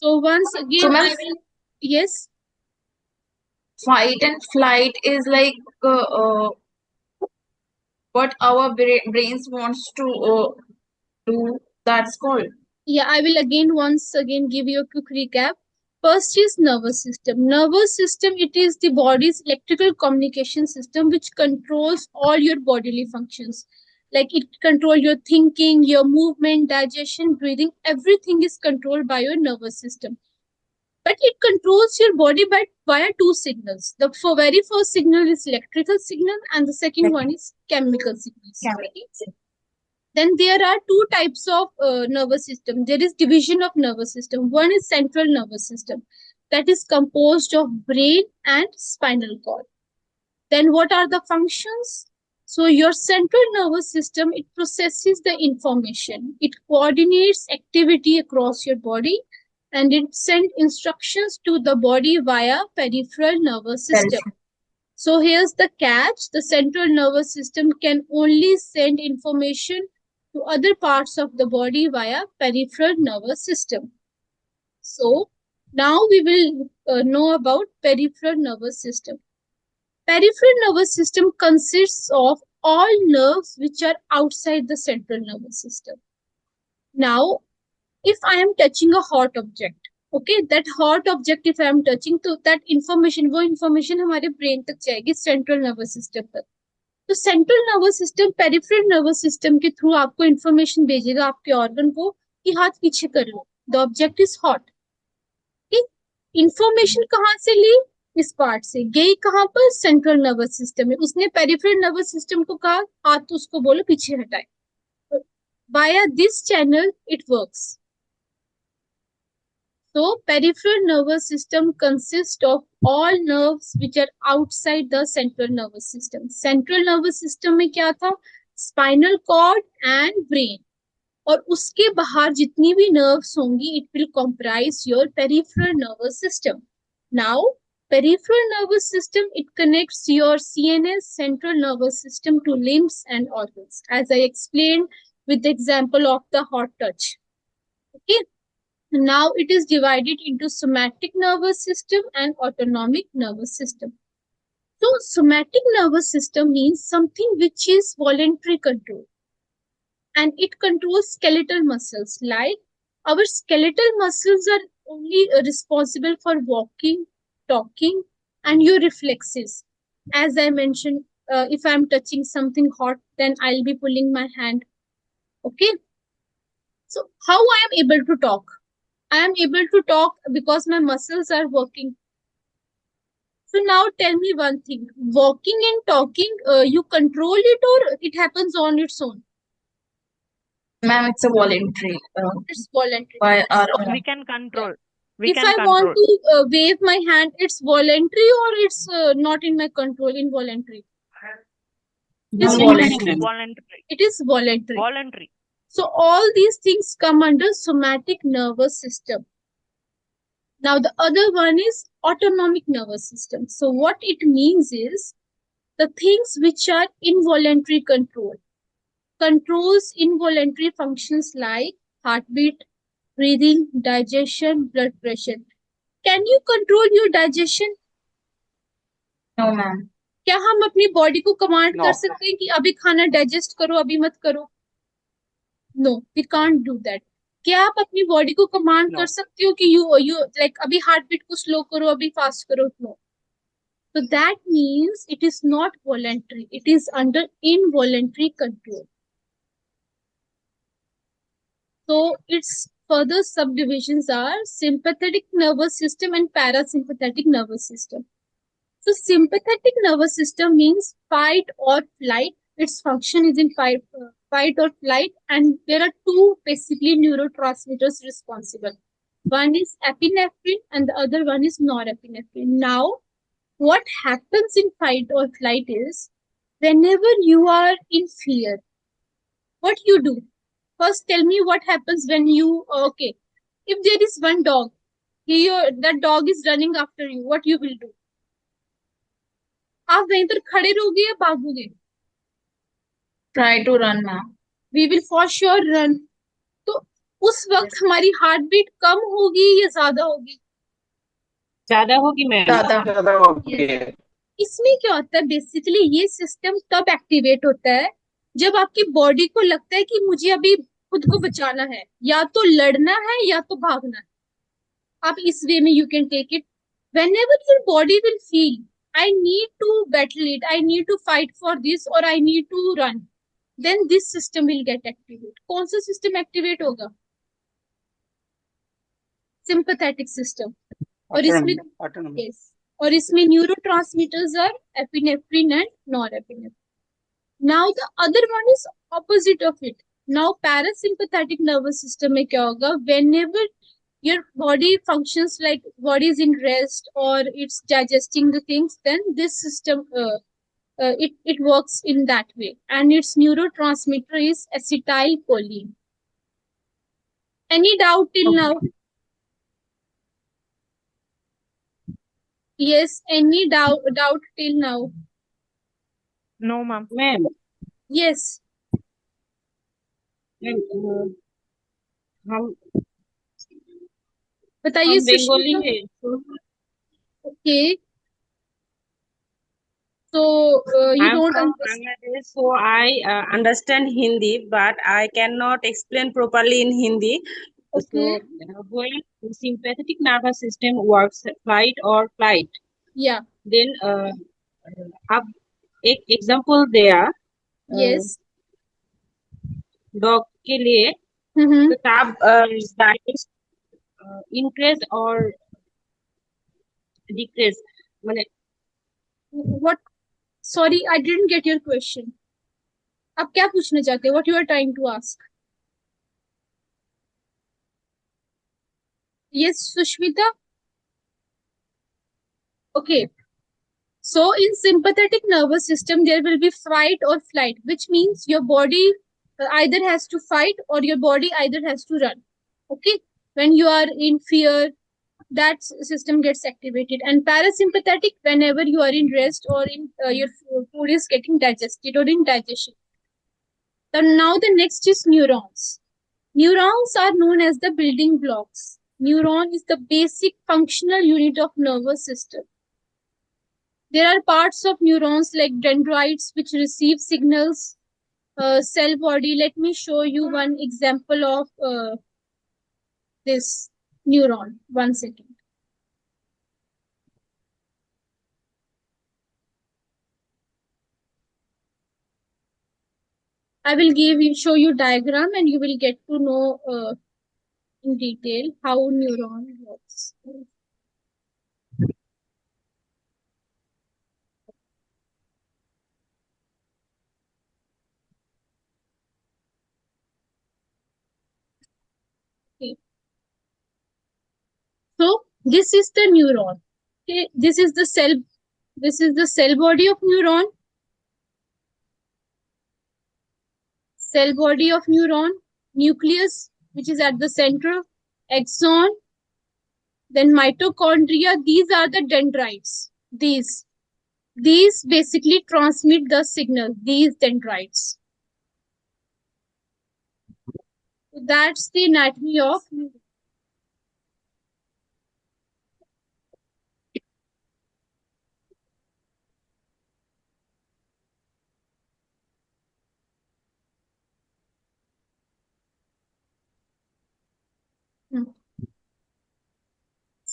So once So again, ma'am, I will, yes, fight and flight is like what our brains wants to do. That's called. yeah, I will again once again give you a quick recap. First is nervous system. Nervous system, it is the body's electrical communication system which controls all your bodily functions. Like it control your thinking, your movement, digestion, breathing. Everything is controlled by your nervous system. But it controls your body by via two signals. The very first signal is electrical signal, and the second Like one is chemical signals. chemicals. Then there are two types of nervous system. There is division of nervous system. One is central nervous system, that is composed of brain and spinal cord. Then what are the functions? So your central nervous system, it processes the information, it coordinates activity across your body, and it sends instructions to the body via peripheral nervous system. So here's the catch: the central nervous system can only send information to other parts of the body via peripheral nervous system. So now we will know about peripheral nervous system. Peripheral nervous system consists of all nerves which are outside the central nervous system. Now, if I am touching a hot object, okay, that hot object if I am touching, तो that information, वो information हमारे brain तक जाएगी central nervous system तक. तो central nervous system peripheral nervous system के through आपको information भेजेगा आपके ऑर्गन को कि हाथ पीछे कर लो, the object is hot. Information कहाँ से ली? इस पार्ट से गई कहाँ पर? सेंट्रल नर्वस सिस्टम में. उसने पेरिफेरल नर्वस सिस्टम को कहा हाथ तो उसको बोलो पीछे हटाए. Via this channel it works. So peripheral nervous system consists of all nerves which are outside the central nervous system. Central nervous system में क्या था? Spinal cord and brain. और उसके बाहर जितनी भी nerves होंगी, it will comprise your peripheral nervous system. Now, peripheral nervous system, it connects your CNS, central nervous system, to limbs and organs, as I explained with the example of the hot touch. Okay. Now it is divided into somatic nervous system and autonomic nervous system. So somatic nervous system means something which is voluntary control, and it controls skeletal muscles. Like our skeletal muscles are only responsible for walking, talking, and your reflexes. As I mentioned, if I'm touching something hot, then I'll be pulling my hand. Okay. So how I am able to talk? I am able to talk because my muscles are working. So now tell me one thing: walking and talking, you control it or it happens on its own? Ma'am, it's a voluntary. It's voluntary. By our We own. can control. We If can I want control. to wave my hand, it's voluntary or it's not in my control, involuntary? It's Voluntary. Voluntary. It is voluntary. Voluntary. So all these things come under somatic nervous system. Now the other one is autonomic nervous system. So what it means is the things which are involuntary control. Controls involuntary functions like heartbeat, breathing, digestion, blood pressure. Can you control your digestion? No, ma'am. क्या हम अपनी body को command No. कर सकते हैं कि अभी खाना डाइजेस्ट करो, अभी मत करो? No, we can't do that. क्या आप अपनी बॉडी को कमांड No. कर सकते हो कि यू लाइक अभी हार्ट बीट को स्लो करो, अभी फास्ट करो? No. So that means it is not voluntary. It is under involuntary control. So its further subdivisions are sympathetic nervous system and parasympathetic nervous system. So sympathetic nervous system means fight or flight. Its function is in fight or flight, and there are two basically neurotransmitters responsible. One is epinephrine and the other one is norepinephrine. Now, what happens in fight or flight is whenever you are in fear, what you do? First, tell me what happens when you, okay, if there is one dog, that dog is running after you, what you will do? आप वहीं पर खड़े रहोगे या भागोगे? Try to run, ma'am. We will for sure run. So उस वक्त हमारी heart beat कम होगी या ज्यादा होगी? ज्यादा होगी मैम। ज्यादा। ज्यादा होगी। इसमें क्या होता है बेसिकली, ये सिस्टम तब एक्टिवेट होता है जब आपकी बॉडी को लगता है कि मुझे अभी खुद को बचाना है, या तो लड़ना है या तो भागना है। आप इस वे में you can take it. whenever your body will feel I need to battle it, I need to fight for this, or I need to run, then this system will get activate. कौन सा system activate होगा? Sympathetic system. और इसमें yes, और इसमें neurotransmitters are epinephrine and norepinephrine. Now the other one is opposite of it. Now parasympathetic nervous system में क्या होगा? Whenever your body functions like body is in rest or it's digesting the things, then this system it works in that way, and its neurotransmitter is acetylcholine. Any doubt till now? Yes, any doubt till now? No ma'am. Ma'am Yes. हम बताइए बंगाली सुष्मिता। है। Okay, so you I'm don't from understand. Bangladesh, so I understand Hindi, but I cannot explain properly in Hindi. Okay. So, when the sympathetic nervous system works, fight or flight, Yeah. then अब एक example दिया Yes. Dog के लिए, Mm-hmm. तो तब diabetes increase और decrease माने What? Sorry, I didn't get your question. आप क्या पूछना चाहते हैं? What you are trying to ask? Yes, Sushmita. Okay. So in sympathetic nervous system, there will be fight or flight, which means your body either has to fight or your body either has to run. Okay. When you are in fear, that system gets activated. And parasympathetic, whenever you are in rest or in your food is getting digested or in digestion. So now the next is neurons. Neurons are known as the building blocks. Neuron is the basic functional unit of nervous system. There are parts of neurons like dendrites which receive signals, cell body. Let me show you one example of this neuron. 1 second. I will show you diagram, and you will get to know in detail how neuron works. Okay. So this is the neuron. Okay, this is the cell. This is the cell body of neuron. Cell body of neuron, nucleus, which is at the center, axon, then mitochondria. These are the dendrites. These basically transmit the signal. These dendrites. So that's the anatomy of neuron.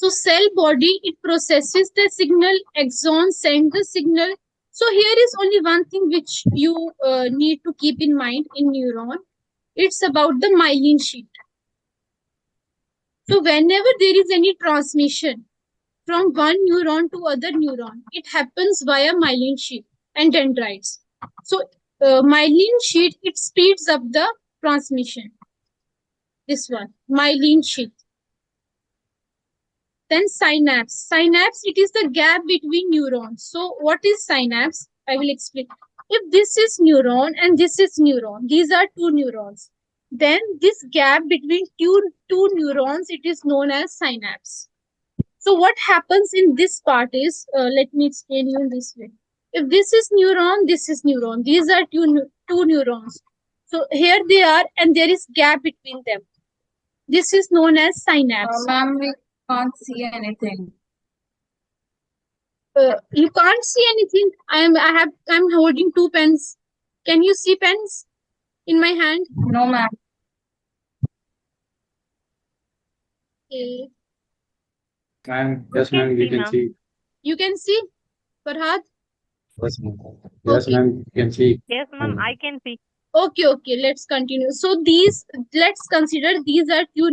So cell body, it processes the signal, axon send the signal. So here is only one thing which you need to keep in mind in neuron. It's about the myelin sheet. So whenever there is any transmission from one neuron to other neuron, it happens via myelin sheet and dendrites. So myelin sheet, it speeds up the transmission. This one, myelin sheet. Then synapse. Synapse, it is the gap between neurons. So what is synapse? I will explain. If this is neuron and this is neuron, these are two neurons. Then this gap between two neurons, it is known as synapse. So what happens in this part is, let me explain you in this way. If this is neuron, this is neuron. These are two neurons. So here they are, and there is gap between them. This is known as synapse. Ma'am, we can't see anything. You can't see anything. I'm holding two pens. Can you see pens in my hand? No, ma'am. Okay. Ma'am, You yes, can ma'am, we see, can ma'am. see. You can see, Farhad? Yes, ma'am. Yes, Okay. ma'am, we can see. Yes, ma'am, I can see. Okay, let's continue. So let's consider these are two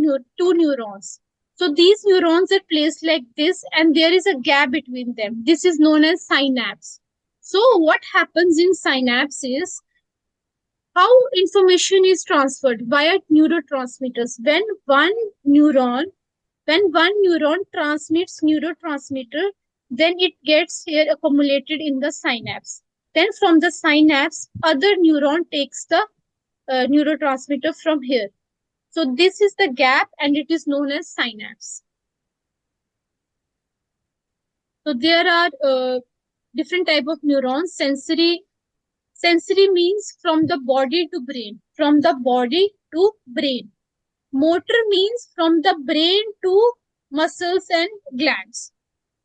neurons. So these neurons are placed like this, and there is a gap between them. This is known as synapse. So what happens in synapse is how information is transferred via neurotransmitters. Neuron, when one neuron transmits neurotransmitter, then it gets here accumulated in the synapse. Then from the synapse, other neuron takes the neurotransmitter from here. So this is the gap and it is known as synapse. So there are different type of neurons. Sensory means from the body to brain. From the body to brain. Motor means from the brain to muscles and glands.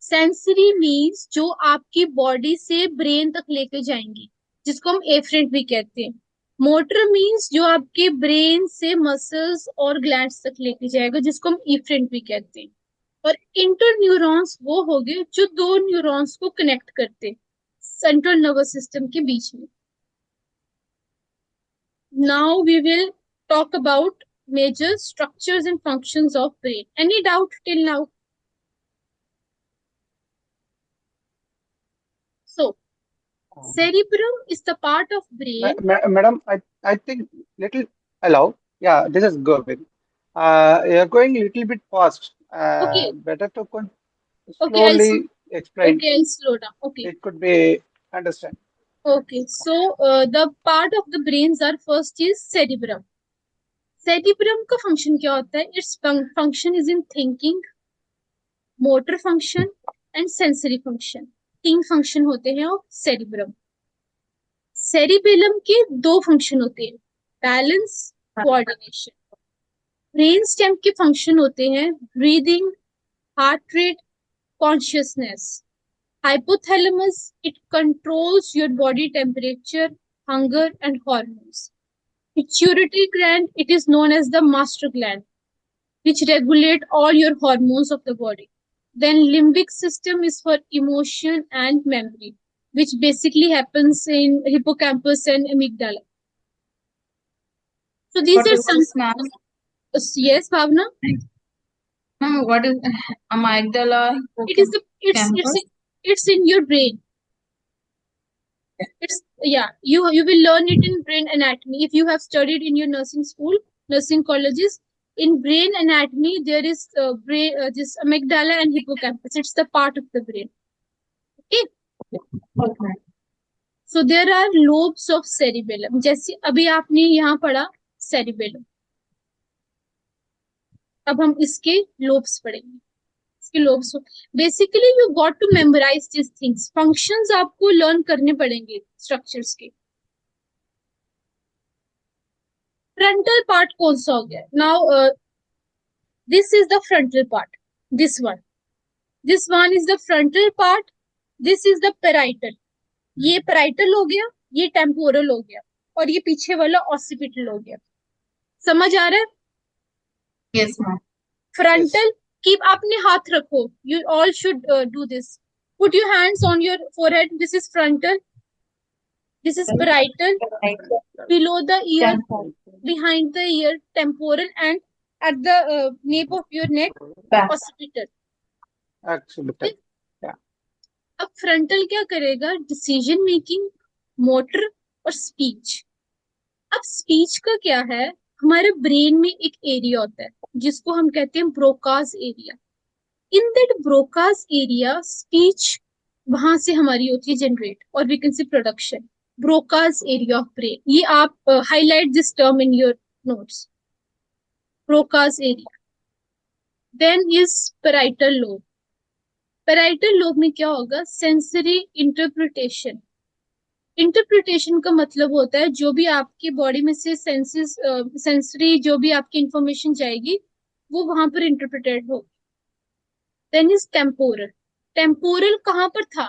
Sensory means जो आपकी body से brain तक लेके जाएंगी, जिसको हम efferent भी कहते हैं. मोटर मीन्स जो आपके ब्रेन से मसल्स और ग्लैंड्स तक लेके जाएगा, जिसको हम इफरेंट भी कहते हैं. और इंटर न्यूरॉन्स वो हो गए जो दो न्यूरॉन्स को कनेक्ट करते सेंट्रल नर्वस सिस्टम के बीच में. Now we will talk about major structures and functions of brain. Any doubt till now? So, cerebrum is the part of brain. Madam, I think little hello. Yeah, this is Govind. You're going a little bit fast. Okay, Better to okay, slowly explain. I'll slow down. Okay, It could be understand. okay. So, the part of the brains are first is cerebrum. Cerebrum का function क्या होता है? Its function is in thinking, motor function and sensory function. तीन function होते हैं of cerebrum. Cerebellum के दो function होते हैं, balance, coordination. ब्रेन स्टेम के फंक्शन होते हैं breathing, heart rate, consciousness. Hypothalamus, it controls your body temperature, hunger and hormones. Pituitary gland, it is known as the master gland which regulate all your hormones of the body. Then limbic system is for emotion and memory, which basically happens in hippocampus and amygdala. So these What are is some. this, ma'am? Yes, Bhavna. Ma'am, what is amygdala? It is the it's in your brain. It's you will learn it in brain anatomy if you have studied in your nursing school, nursing colleges. In brain anatomy there is brain this amygdala and hippocampus. It's the part of the brain. Okay. Okay. So there are lobes of cerebellum. जैसे अभी आपने यहाँ पढ़ा cerebellum. अब हम इसके lobes पढ़ेंगे. lobes. Basically, you got to memorize these things. Functions आपको learn करने पड़ेंगे structures के. Frontal part कौन सा हो गया? Now, this is the frontal part. This one. This one is the frontal part. This is the parietal. ये parietal हो गया, ये temporal हो गया, और ये पीछे वाला occipital हो गया. समझ आ रहा है? Yes, ma'am. Frontal. Keep अपने हाथ रखो. You all should do this. Put your hands on your forehead. This is frontal. This is parietal. Below the ear, behind the ear, temporal, and at the nape of your neck, occipital. Absolutely. Yeah. अब frontal क्या करेगा? Decision making, motor और speech. अब speech का क्या है? हमारे brain में एक एरिया होता है जिसको हम कहते हैं Broca's area. In that Broca's area speech वहां से हमारी होती है जनरेट, और we can say production. Broca's area of brain. ये आप highlight this term in your notes. Broca's area. Then is parietal lobe. Parietal lobe में क्या होगा? Sensory interpretation. इंटरप्रिटेशन का मतलब होता है जो भी आपकी बॉडी में से सेंसरी जो भी आपकी इंफॉर्मेशन जाएगी वो वहां पर इंटरप्रेटेड हो। Then is temporal. टेम्पोरल कहाँ पर था?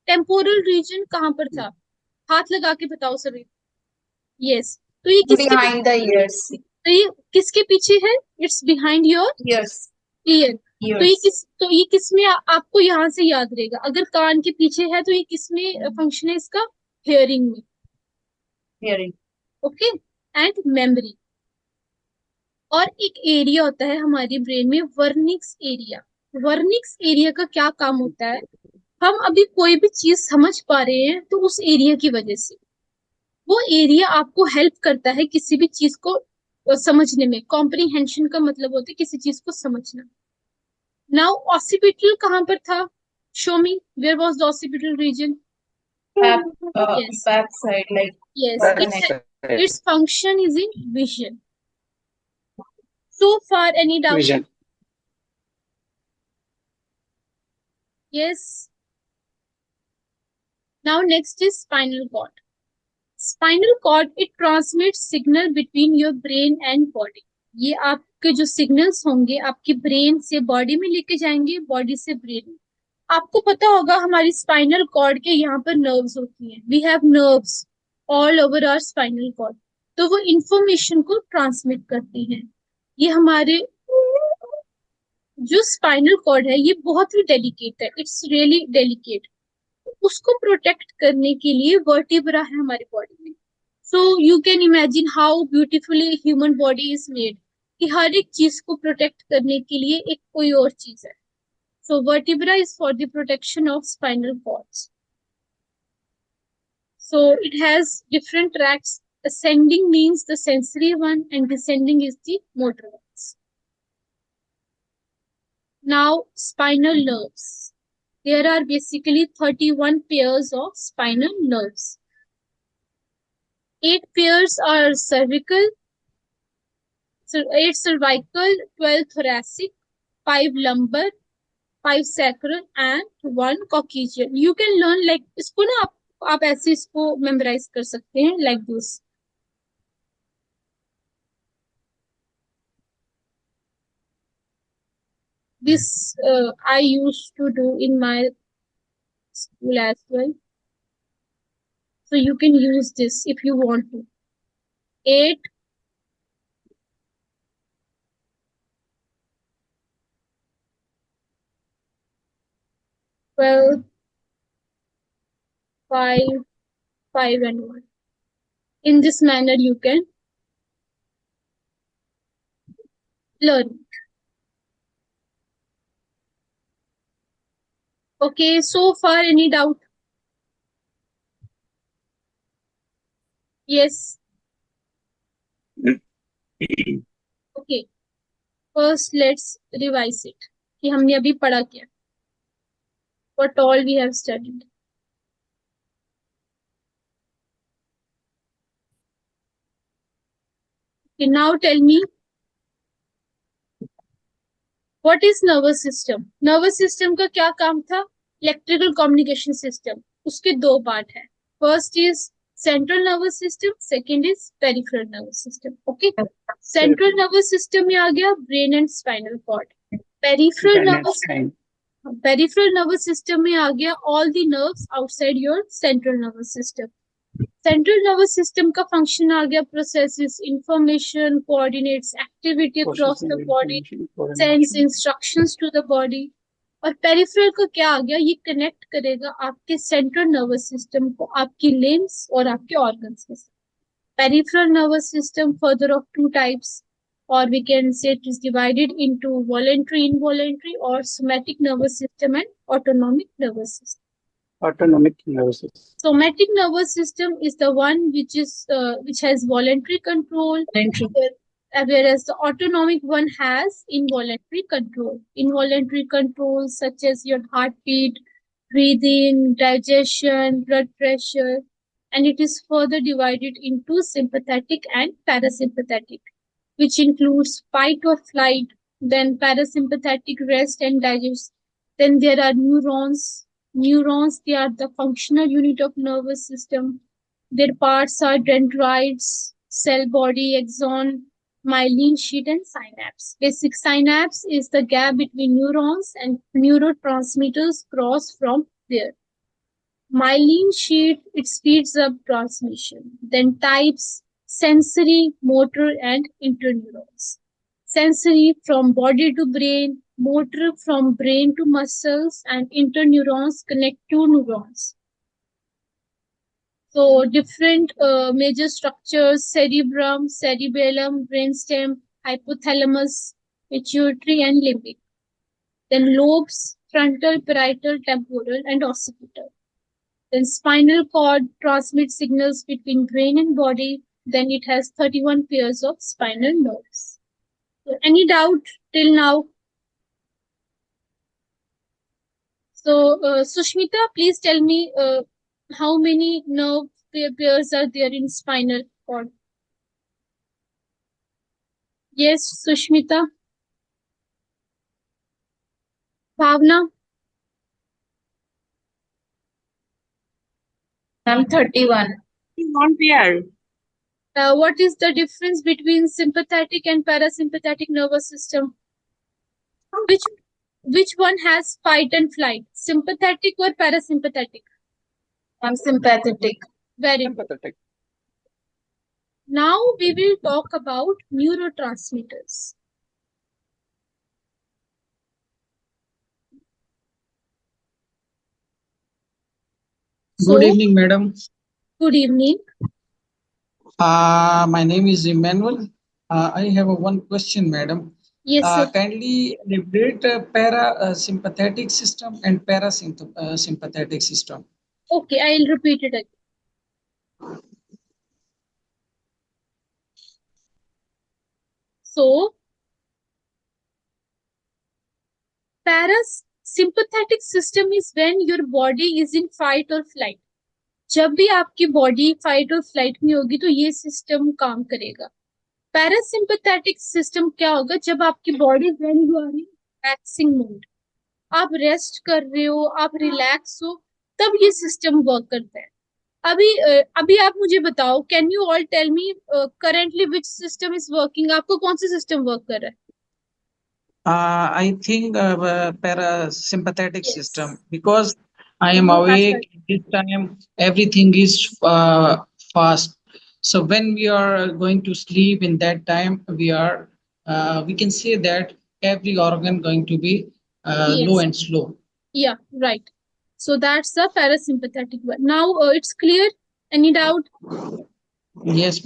टेम्पोरल रीजन कहाँ पर था? हाथ लगा के बताओ सभी। यस, तो ये किसके पीछे? Behind the ears. तो ये किसके पीछे है? It's behind your Ears. Year. Ears. तो ये किसमें आपको यहाँ से याद रहेगा? अगर कान के पीछे है तो ये किसमें फंक्शन है इसका? हियरिंग में। Hearing. Okay, and memory. और एक एरिया होता है हमारी ब्रेन में, वर्निक्स एरिया। वर्निक्स एरिया का क्या काम होता है? हम अभी कोई भी चीज समझ पा रहे हैं तो उस एरिया की वजह से। वो एरिया आपको हेल्प करता है किसी भी चीज को समझने में। कॉम्प्रीहेंशन का मतलब होता है किसी चीज को समझना। नाउ ऑसिपिटल कहाँ पर था? Show me, where was the occipital region? Back, yes, back side, like yes, Back connect. side. Its function is in vision. So far, any doubt? Vision. Yes. Now next is spinal cord. Spinal cord, it transmits signal between your brain and body. ये आपके जो signals होंगे आपकी brain से body में लेके जाएंगे, body से ब्रेन में। आपको पता होगा हमारी स्पाइनल कॉर्ड के यहाँ पर नर्व्स होती हैं। We have nerves all over our spinal cord. तो वो इंफॉर्मेशन को ट्रांसमिट करती हैं। ये हमारे जो स्पाइनल कॉर्ड है ये बहुत ही डेलिकेट है, इट्स रियली डेलिकेट। उसको प्रोटेक्ट करने के लिए वर्टिब्रा है हमारी बॉडी में। So you can imagine how beautifully human body is made, कि हर एक चीज को प्रोटेक्ट करने के लिए एक कोई और चीज है। So vertebra is for the protection of spinal cords. So it has different tracks. Ascending means the sensory one and descending is the motor ones. Now spinal nerves. There are basically 31 pairs of spinal nerves. 8 pairs are cervical, 8 cervical, 12 thoracic, 5 lumbar, 5 sacral and 1 coccygeal. You can learn like इसको ना आप ऐसे इसको memorise कर सकते हैं like this. This I used to do in my school as well. So you can use this if you want to. 8, 12, 5, 5 and 1. In this manner you can learn. Okay, so far any doubt? Yes. Okay. First let's revise it. कि हमने अभी पढ़ा क्या? What all we have studied. Okay, now tell me, what is nervous system? Nervous system का क्या काम था? Electrical communication system. उसके दो पार्ट है. First is central nervous system, second is peripheral nervous system. Okay. Central nervous system में आ गया brain and spinal cord. Peripheral nervous system में आ गया all the nerves outside your central nervous system. Central nervous system का function आ गया processes information, coordinates activity across the body, sends instructions to the body. और peripheral का क्या आ गया? ये connect करेगा आपके सेंट्रल नर्वस सिस्टम को आपकी लिम्स और आपके ऑर्गन्स के साथ. Peripheral nervous system further of 2 types, or we can say it is divided into voluntary, involuntary, or somatic nervous system and autonomic nervous system. Autonomic nervous system. Somatic nervous system is the one which has voluntary control, whereas the autonomic one has involuntary control. Involuntary control such as your heartbeat, breathing, digestion, blood pressure, and it is further divided into sympathetic and parasympathetic, which includes fight or flight, then parasympathetic rest and digest. Then there are neurons. Neurons, they are the functional unit of nervous system. Their parts are dendrites, cell body, axon, myelin sheath and synapse. Basic synapse is the gap between neurons and neurotransmitters cross from there. Myelin sheath, it speeds up transmission. Then types sensory, motor, and interneurons. Sensory from body to brain, motor from brain to muscles, and interneurons connect to neurons. So different major structures: cerebrum, cerebellum, brainstem, hypothalamus, pituitary, and limbic. Then lobes: frontal, parietal, temporal, and occipital. Then spinal cord transmits signals between brain and body. Then it has 31 pairs of spinal nerves. So any doubt till now? So Sushmita, please tell me how many nerve pairs are there in spinal cord? Yes, Sushmita. Bhavna, Ma'am, 31. One pair. what is the difference between sympathetic and parasympathetic nervous system? Which one has fight and flight? Sympathetic or parasympathetic? I'm sympathetic. Very good. Sympathetic. Now we will talk about neurotransmitters. Good So, evening, madam. good evening. My name is Emmanuel. I have one question, madam. Yes, sir. Kindly elaborate parasympathetic system and parasympathetic system. Okay, I'll repeat it again. So, parasympathetic system is when your body is in fight or flight. जब भी आपकी body fight और flight में होगी तो ये system काम करेगा. पैरासिम्पथेटिक सिस्टम क्या होगा? जब आपकी body when you are in relaxing mode, आप रेस्ट कर रहे हो, आप रिलैक्स हो, तब ये सिस्टम वर्क करता है. अभी आप मुझे बताओ, can you all tell me currently which system is working? आपको कौन सा सिस्टम वर्क कर रहा है? I think parasympathetic Yes. system because I am You have awake this time. Everything is fast. So when we are going to sleep in that time, we can say that every organ going to be low Yes. and slow. Yeah, right. So that's the parasympathetic one. Now it's clear. Any doubt? Yes.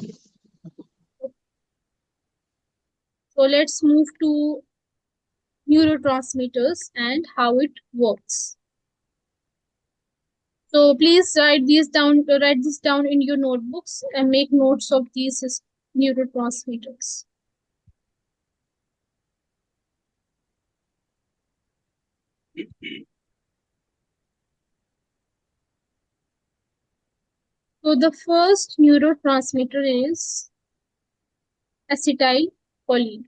So let's move to neurotransmitters and how it works. So please write this down in your notebooks and make notes of these neurotransmitters. So the first neurotransmitter is acetylcholine.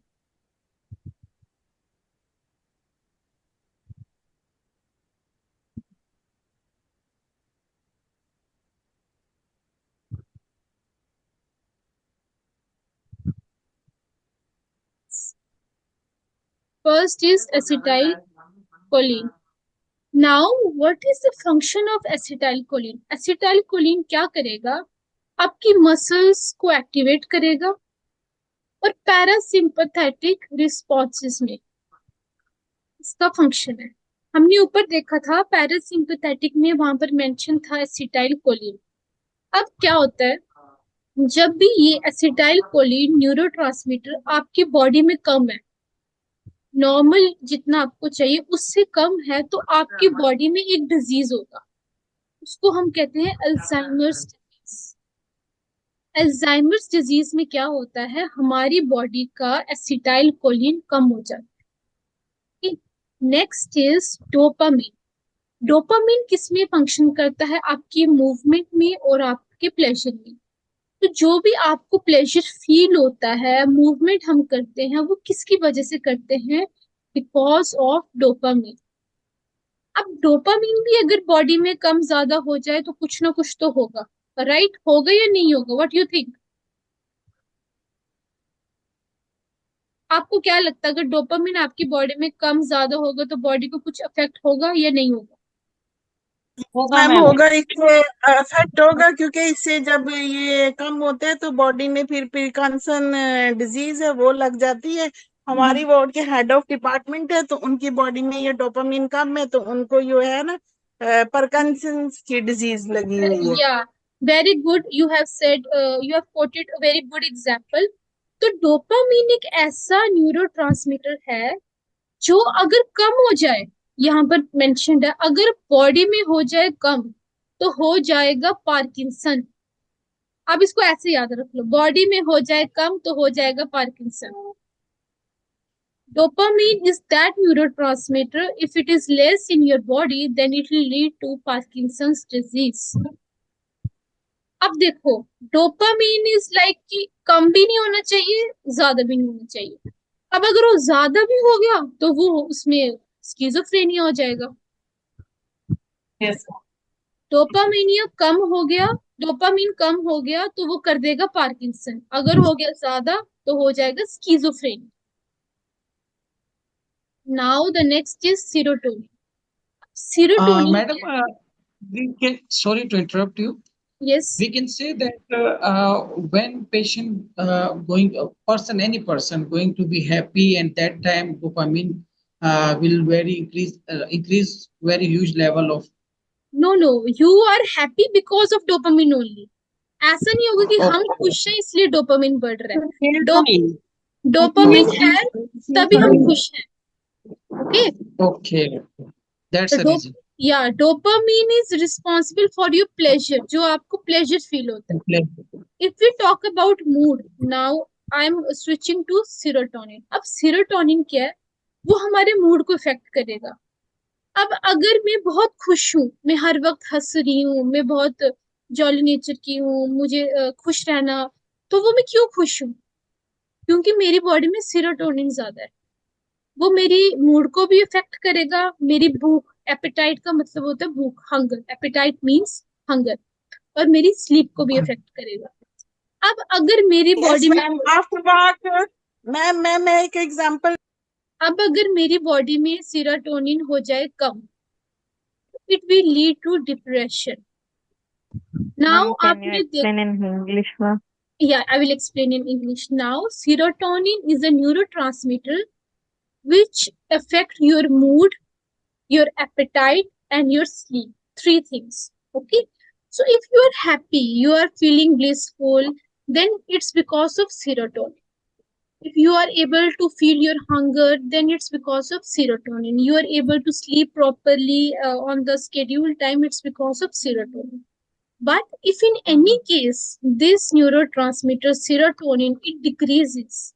First is acetylcholine. Now, what is the function of acetylcholine? Acetylcholine क्या करेगा? आपकी muscles को activate करेगा और parasympathetic responses में इसका function है. हमने ऊपर देखा था पैरासिम्पथेटिक में, वहां पर मेंशन था एसिटाइलकोलिन. अब क्या होता है, जब भी ये एसिटाइलकोलिन न्यूरोट्रांसमीटर आपकी बॉडी में कम है, नॉर्मल जितना आपको चाहिए उससे कम है, तो आपकी बॉडी में एक डिजीज होगा, उसको हम कहते हैं अल्जाइमर्स डिजीज. अल्जाइमर्स डिजीज में क्या होता है, हमारी बॉडी का एसिटाइलकोलिन कम हो जाता है. Next is dopamine. डोपामिन किस में फंक्शन करता है? आपकी मूवमेंट में और आपके प्लेजर में. तो जो भी आपको प्लेजर फील होता है, मूवमेंट हम करते हैं, वो किसकी वजह से करते हैं? Because of dopamine. अब डोपामिन भी अगर बॉडी में कम ज्यादा हो जाए तो कुछ ना कुछ तो होगा, राइट? होगा या नहीं होगा? What you think? आपको क्या लगता है अगर डोपामिन आपकी बॉडी में कम ज्यादा होगा तो बॉडी को कुछ अफेक्ट होगा या नहीं होगा? होगा मैम मैम। होगा, इससे अफेक्ट होगा, क्योंकि इससे जब ये कम होते हैं तो बॉडी में फिर प्रिकॉन्सन डिजीज है वो लग जाती है। हमारी वार्ड के हेड ऑफ डिपार्टमेंट है, तो उनकी बॉडी में ये डोपामिन कम है, तो उनको ये है ना पार्किंसंस की डिजीज लगी हुई है। Yeah, very good. You have said, you have quoted a very good example. तो डोपामिन एक ऐसा न्यूरोट्रांसमीटर है जो अगर कम हो जाए, यहाँ पर मेंशन्ड है, अगर बॉडी में हो जाए कम तो हो जाएगा पार्किंसन। अब इसको ऐसे याद रख लो, बॉडी में हो जाए कम तो हो जाएगा Parkinson. Dopamine is that neurotransmitter. If it is less in your body, then it will lead to Parkinson's disease. अब देखो, डोपामीन इज लाइक कि कम भी नहीं होना चाहिए, ज्यादा भी नहीं होना चाहिए। अब अगर वो ज्यादा भी हो गया तो वो उसमें स्किज़ोफ्रेनिया हो जाएगा। यस। डोपामीनिया कम हो गया, डोपामीन कम हो गया तो वो कर देगा पार्किंसन। अगर हो गया ज्यादा तो हो जाएगा schizophrenia. Now the next is serotonin. Serotonin Madam, we can, sorry to interrupt you. Yes We can say that when patient any person going to be happy, and that time dopamine will increase very huge level of. No no, you are happy because of dopamine only. ऐसा नहीं होगा कि हम Okay. खुश हैं इसलिए dopamine बढ़ रहा है। सेरोटोनिन। डोपामिन है तभी हम खुश हैं। ओके, Okay, that's the तो reason. या dopamine is responsible for your pleasure, जो आपको प्लेजर फील होता है। If we talk about mood, now I am switching to serotonin. अब सीरोटोनिन क्या है? वो हमारे मूड को इफेक्ट करेगा। अब अगर मैं बहुत खुश हूँ, मैं हर वक्त हंस रही हूँ, मैं बहुत जॉली नेचर की हूँ, मुझे खुश रहना, तो वो मैं क्यों खुश हूँ? क्योंकि मेरी बॉडी में सीरोटोनिन ज्यादा है। वो मेरी मूड को भी इफेक्ट करेगा, मेरी भूख, एपेटाइट का मतलब होता है भूख, हंगर, एपेटाइट मीन्स हंगर, और मेरी स्लीप को भी इफेक्ट करेगा। अब अगर मेरी यस बॉडी में मैम, आफ्टर दैट मैम मैं एक एग्जांपल। अब अगर मेरी बॉडी में सीरोटोनिन हो जाए कम, it will lead to depression. Now Can you आपने explain in English, ma'am? Yeah, I will explain in English now. Serotonin is a neurotransmitter which affect your mood, your appetite, and your sleep. Three things. Okay. So if you are happy, you are feeling blissful, then it's because of serotonin. If you are able to feel your hunger, then it's because of serotonin. You are able to sleep properly on the scheduled time, it's because of serotonin. But if in any case this neurotransmitter serotonin it decreases,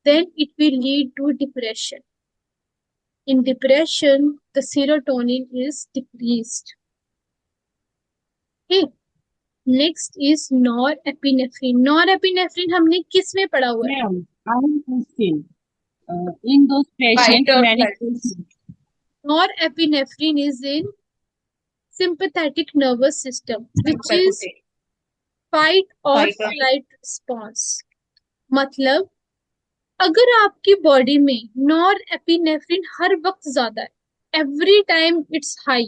then it will lead to depression. In depression, the serotonin is decreased. Okay. Next is norepinephrine. Norepinephrine हमने किस में पढ़ा हुआ है? Ma'am, I am question in those patient Fight or many flight. Norepinephrine is in sympathetic nervous system, which is fight or Fight or flight response. मतलब अगर आपकी body में नॉर एपिनेफ्रिन हर वक्त ज्यादा है, एवरी टाइम इट्स हाई।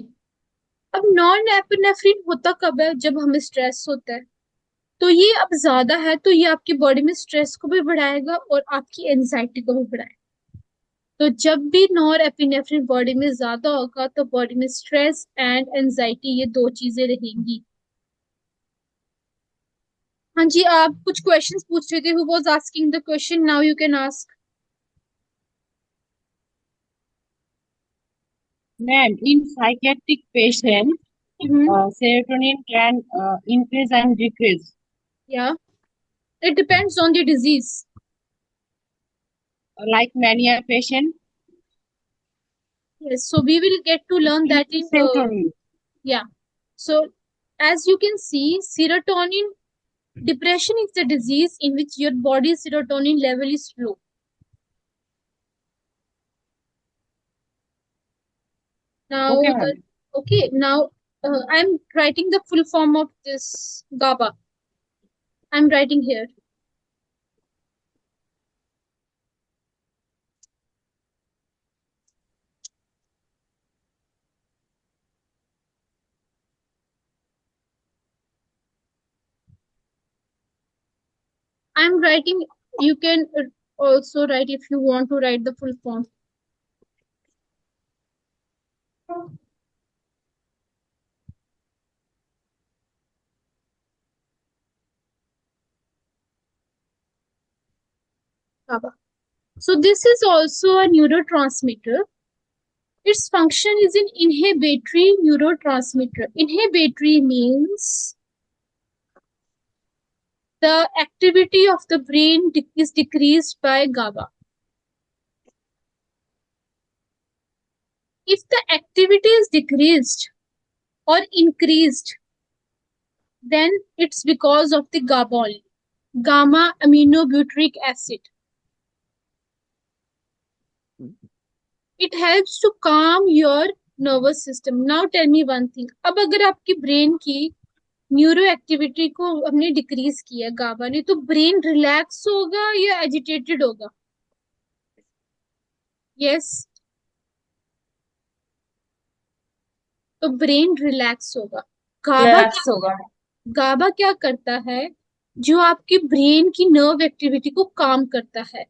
अब non epinephrine होता कब है? जब हमें स्ट्रेस होता है। तो ये अब ज्यादा है तो ये आपकी बॉडी में स्ट्रेस को भी बढ़ाएगा और आपकी एंजाइटी को भी बढ़ाएगा। तो जब भी नॉर एपिनेफ्रिन बॉडी में ज्यादा होगा तो बॉडी में स्ट्रेस एंड एंजाइटी, ये दो चीजें रहेंगी। हाँ जी, आप कुछ क्वेश्चंस पूछ रहे थे। Who was asking the question? Now you can ask. Ma'am, in psychiatric patient serotonin can increase and decrease. Yeah, it depends on the disease. Like mania patient. Yes, so we will get to learn that in Serotonin. yeah. So as you can see, serotonin depression is the disease in which your body serotonin level is low. Now, Okay, ma'am. okay, now I'm writing the full form of this GABA. I'm writing here. I'm writing. You can also write if you want to write the full form. GABA. So this is also a neurotransmitter. Its function is an inhibitory neurotransmitter. Inhibitory means the activity of the brain is decreased by GABA. If the activity is decreased or increased, then it's because of the GABA only. Gamma aminobutyric acid. It helps to calm your nervous system. Now tell me one thing. अब अगर आपकी brain की neuro activity को हमने decrease किया गाबा ने, तो brain relax होगा या एजिटेटेड होगा? यस, तो ब्रेन रिलैक्स होगा। रिलैक्स होगा। गाबा क्या करता है? जो आपकी ब्रेन की नर्व एक्टिविटी को काम करता है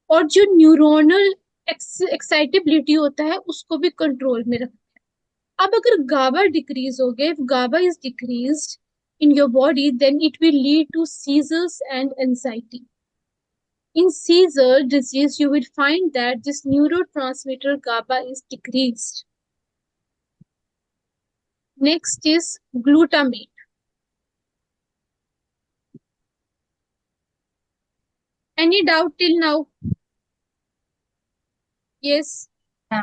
और जो न्यूरोनल एक्साइटेबिलिटी होता है उसको भी कंट्रोल में रखता है। अब अगर गाबा डिक्रीज हो गया, if GABA is decreased in your body, then it will lead to seizures and anxiety. In seizure disease, you will find that this neurotransmitter GABA is decreased. Next is glutamate. Any doubt till now? Yes. Yeah.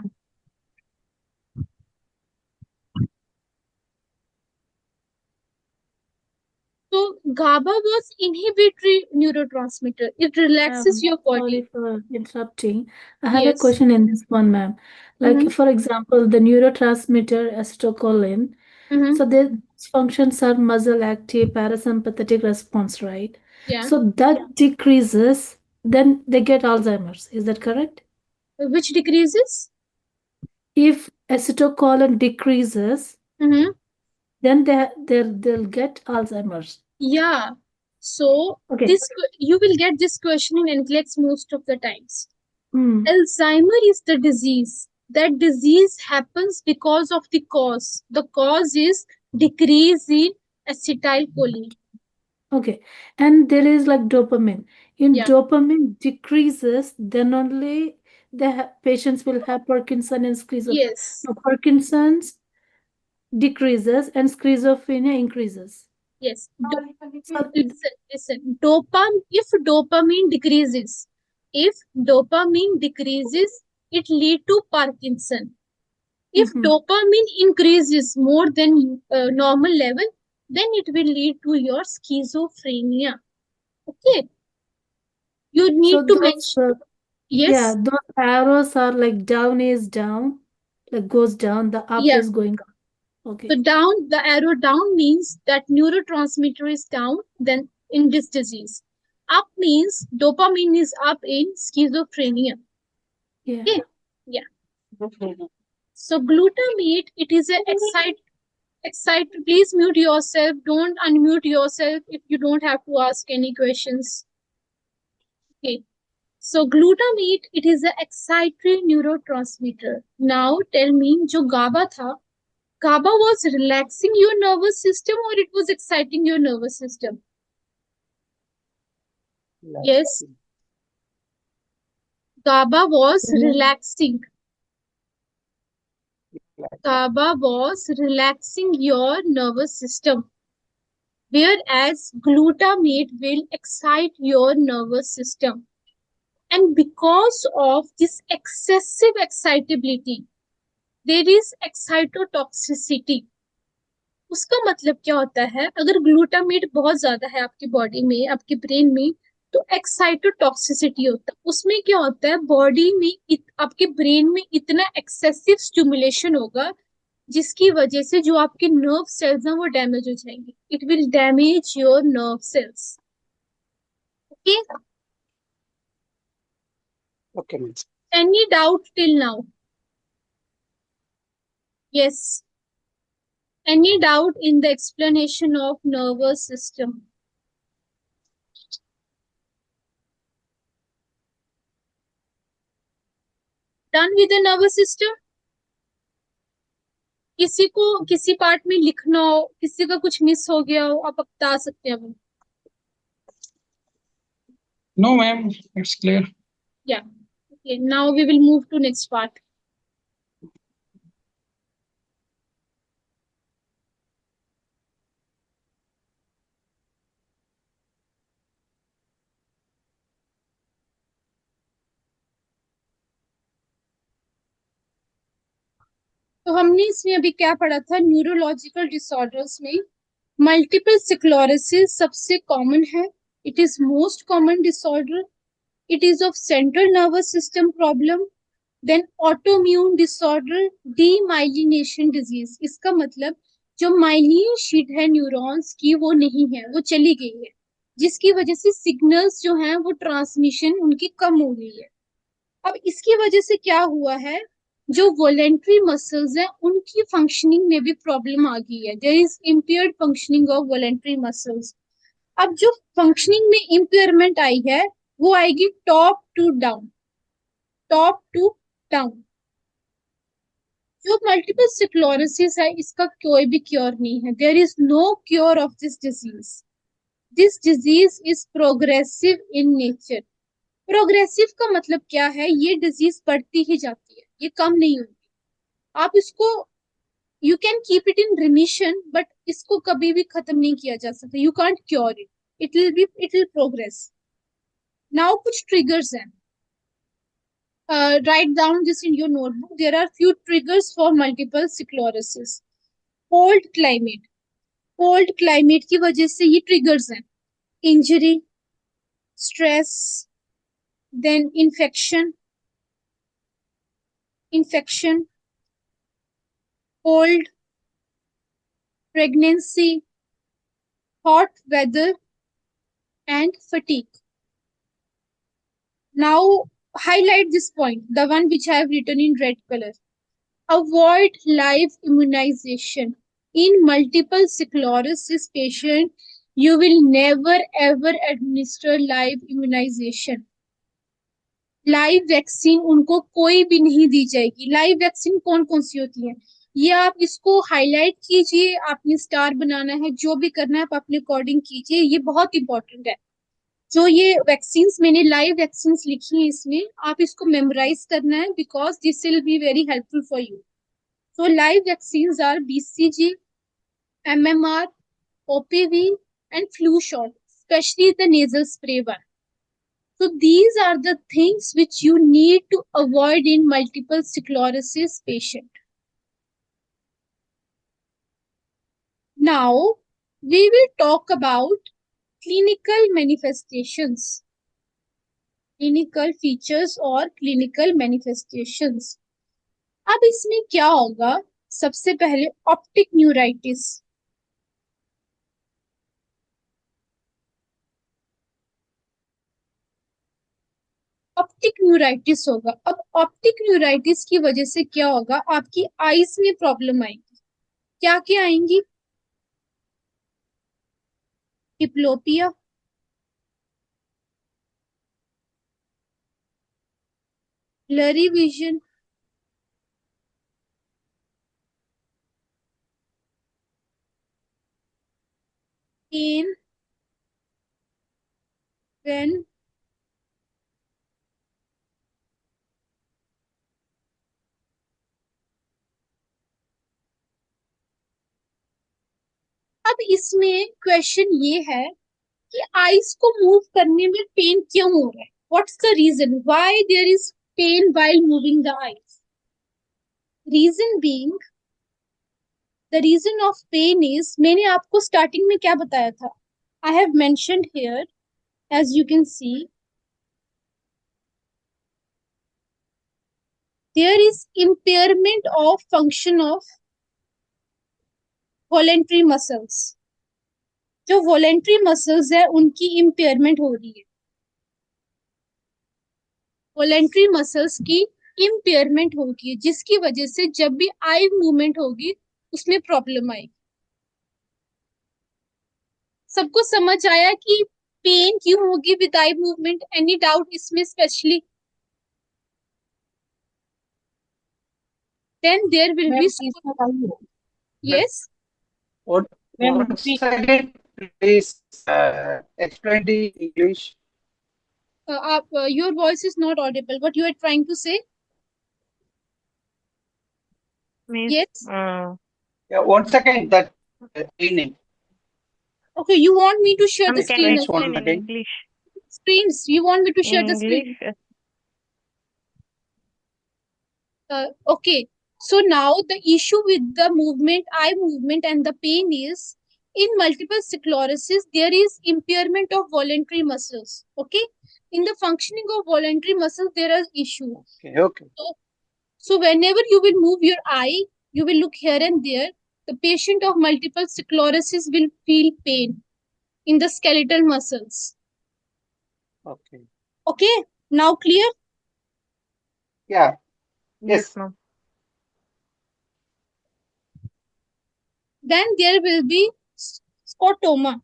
So GABA was inhibitory neurotransmitter. It relaxes your body. Sorry for interrupting. I have a Yes. question in this one, ma'am. Like, for example, the neurotransmitter acetylcholine. So these functions are muscle active, parasympathetic response, right? Yeah. So that decreases, then they get Alzheimer's. Is that correct? Which decreases? If acetylcholine decreases, then they'll get Alzheimer's. Yeah. So Okay. you will get this question in NCLEX most of the times. Hmm. Alzheimer is the disease. That disease happens because of the cause. The cause is decrease in acetylcholine. Okay. And there is like dopamine. In Yeah. dopamine decreases, then only the patients will have Parkinson and schizophrenia. Yes. No, Parkinson's decreases and schizophrenia increases. Yes. So, Listen. If dopamine decreases, it lead to Parkinson. If dopamine increases more than normal level, then it will lead to your schizophrenia. Okay. You need so to those, mention. Yes. yeah, those arrows are like down is down, like goes down, the up Yeah. is going up. Okay. So the arrow down means that neurotransmitter is down, then in this disease. Up means dopamine is up in schizophrenia. Yeah. Okay. Yeah. So glutamate, it is a excite. Please mute yourself. Don't unmute yourself if you don't have to ask any questions. Okay. So glutamate, it is a excitatory neurotransmitter. Now tell me, जो GABA था, GABA was relaxing your nervous system or it was exciting your nervous system? Yes. GABA was relaxing. GABA was relaxing your nervous system, whereas glutamate will excite your nervous system. And because of this excessive excitability, there is excitotoxicity. उसका मतलब क्या होता है? अगर glutamate बहुत ज्यादा है आपकी बॉडी में, आपके ब्रेन में, तो एक्साइटोटॉक्सिसिटी होता है। उसमें क्या होता है? बॉडी में आपके ब्रेन में इतना एक्सेसिव स्टिमुलेशन होगा जिसकी वजह से जो आपके नर्व सेल्स हैं वो डैमेज हो जाएंगे. It will damage your nerve cells. Okay. Okay. Any doubt till now? Yes. Any doubt in the explanation of nervous system? Done with the nervous system? किसी को किसी पार्ट में लिखना हो, किसी का कुछ मिस हो गया हो, आप बता सकते हैं वो। No, ma'am, it's clear. या okay, now we will move to next part. तो हमने इसमें अभी क्या पढ़ा था, न्यूरोलॉजिकल डिसऑर्डर्स में मल्टीपल स्क्लेरोसिस सबसे कॉमन है। It is most common disorder. It is of central nervous system problem. Then autoimmune disorder, demyelination disease, इसका मतलब जो माइलिन शीट है न्यूरॉन्स की वो नहीं है, वो चली गई है, जिसकी वजह से सिग्नल्स जो हैं वो ट्रांसमिशन उनकी कम हो गई है। अब इसकी वजह से क्या हुआ है, जो वॉलेंट्री मसल्स हैं उनकी फंक्शनिंग में भी प्रॉब्लम आ गई है। There is impaired functioning of voluntary muscles. अब जो फंक्शनिंग में इम्पेयरमेंट आई है वो आएगी top to down, top to down. जो मल्टीपल स्क्लेरोसिस है इसका कोई भी क्योर नहीं है। There is no cure of this disease. This disease is progressive in nature. Progressive का मतलब क्या है, ये डिजीज बढ़ती ही जाती है, ये कम नहीं होती। आप इसको, you can keep it in remission, but इसको कभी भी खत्म नहीं किया जा सकता। You can't cure it, it will progress. Now कुछ ट्रिगर्स हैं। Write down this in your notebook. There are few triggers for multiple sclerosis. Cold climate, cold climate की वजह से ये ट्रिगर्स हैं। Injury, stress, then infection, cold, pregnancy, hot weather and fatigue. Now highlight this point, the one which I have written in red color. Avoid live immunization. In multiple sclerosis patient, you will never ever administer live immunization. Live vaccine उनको कोई भी नहीं दी जाएगी। Live vaccine कौन कौन सी होती है, ये आप इसको हाईलाइट कीजिए। आपने स्टार बनाना है, जो भी करना है आप अपने अकॉर्डिंग कीजिए, ये बहुत इंपॉर्टेंट है। जो ये वैक्सीन मैंने लाइव वैक्सीन लिखी है इसमें आप इसको मेमोराइज करना है, because this will be very helpful for you. So live vaccine are BCG, MMR, OPV and flu shot, especially the nasal spray one. So these are the things which you need to avoid in multiple sclerosis patient. Now we will talk about clinical manifestations, clinical features और clinical manifestations. अब इसमें क्या होगा, सबसे पहले optic neuritis. Optic neuritis होगा। अब optic neuritis की वजह से क्या होगा, आपकी आईज में प्रॉब्लम आएगी। क्या क्या आएंगी, diplopia, blurry vision, pain when अब इसमें क्वेश्चन ये है कि आईज को मूव करने में पेन क्यों हो रहा है, what's the reason why there is pain while moving the eyes. Reason being, the reason of pain is, मैंने आपको स्टार्टिंग में क्या बताया था, I have mentioned here as you can see, there is impairment of function of voluntary muscles. जो voluntary muscles है उनकी impairment हो रही है, voluntary muscles की impairment होगी, जिसकी वजह से जब भी आई मूवमेंट होगी उसमें प्रॉब्लम आएगी। सबको समझ आया कि पेन क्यों होगी with eye movement? Any doubt इसमें specially? then there will Ma'am, be please बताइए. yes. What Ma'am, once again, please explain the English. Your voice is not audible. What you are trying to say? Yes. Yeah, once again that meaning. Okay, you want me to share the screen Explains once again. screens? You want me to share the screen? Okay. So now the issue with the movement, eye movement, and the pain is in multiple sclerosis there is impairment of voluntary muscles. Okay, in the functioning of voluntary muscles there are issues. Okay, okay. So whenever you will move your eye, you will look here and there. The patient of multiple sclerosis will feel pain in the skeletal muscles. Okay. Okay, now clear? Yeah. Yes. Then there will be scotoma.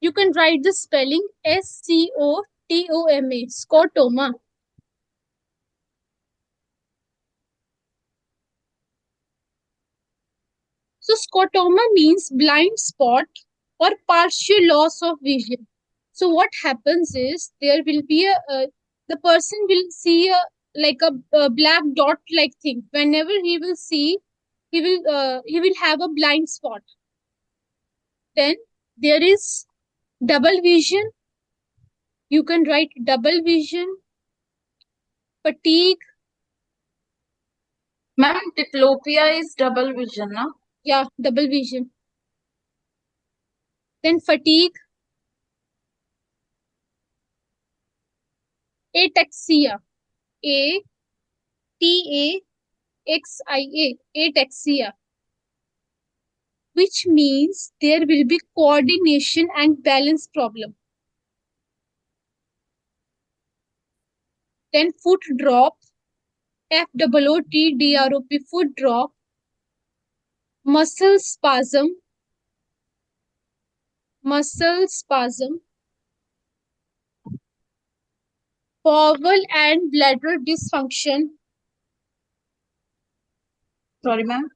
You can write the spelling Scotoma, scotoma. So scotoma means blind spot or partial loss of vision. So what happens is there will be the person will see a black dot like thing. Whenever he will see, he will have a blind spot. Then there is double vision. You can write double vision, fatigue. Ma'am, diplopia is double vision, na? Yeah, double vision. Then fatigue, ataxia, ataxia, ataxia, which means there will be coordination and balance problem. Then foot drop, FOOTDROP, foot drop, muscle spasm, bowel and bladder dysfunction, Sorry, ma'am.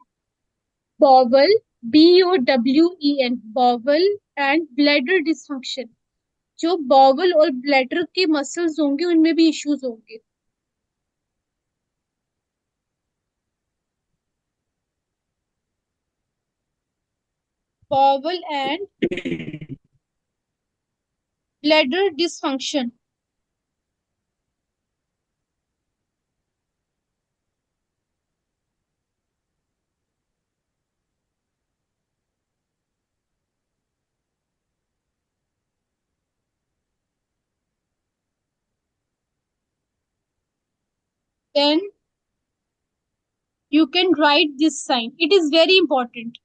bowel, BOWEN, bowel and bladder dysfunction. जो bowel और bladder के muscles होंगे उनमें भी issues होंगे. Bowel and bladder dysfunction. Then you can write this sign. It is very important.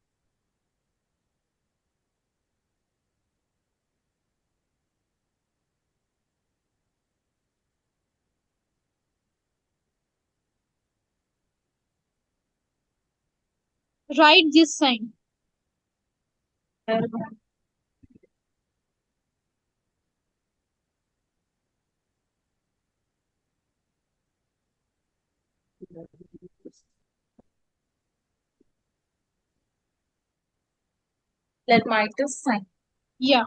Write this sign. Lermitis sign. Yeah.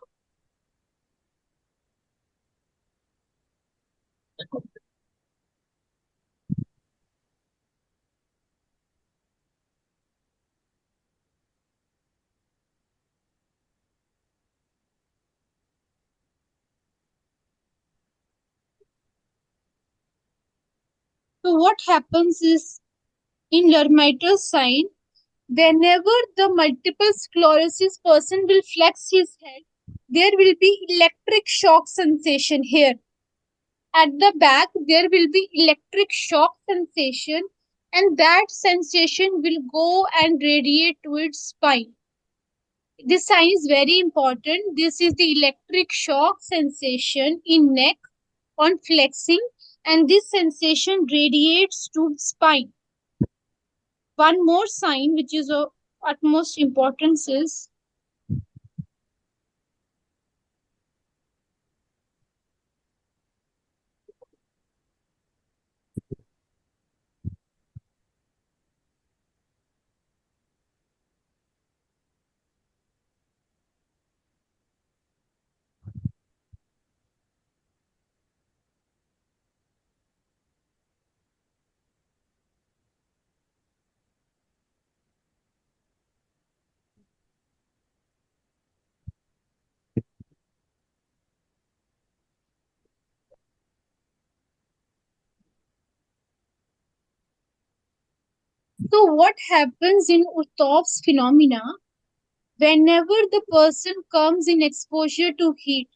So what happens is in Lermiter's sign, whenever the multiple sclerosis person will flex his head, there will be electric shock sensation here. At the back, there will be electric shock sensation, and that sensation will go and radiate to its spine. This sign is very important. This is the electric shock sensation in neck, on flexing, and this sensation radiates to spine. One more sign which is of utmost importance is so what happens in Uthov's phenomena whenever the person comes in exposure to heat,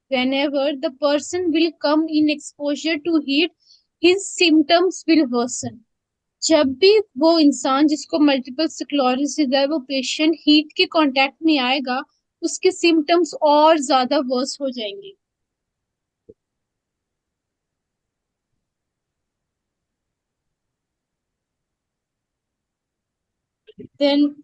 whenever the person will come in exposure to heat, his symptoms will worsen. जब भी वो इंसान जिसको multiple sclerosis है वो patient heat के contact में आएगा उसके सिम्टम्स और ज्यादा वर्स हो जाएंगे. Then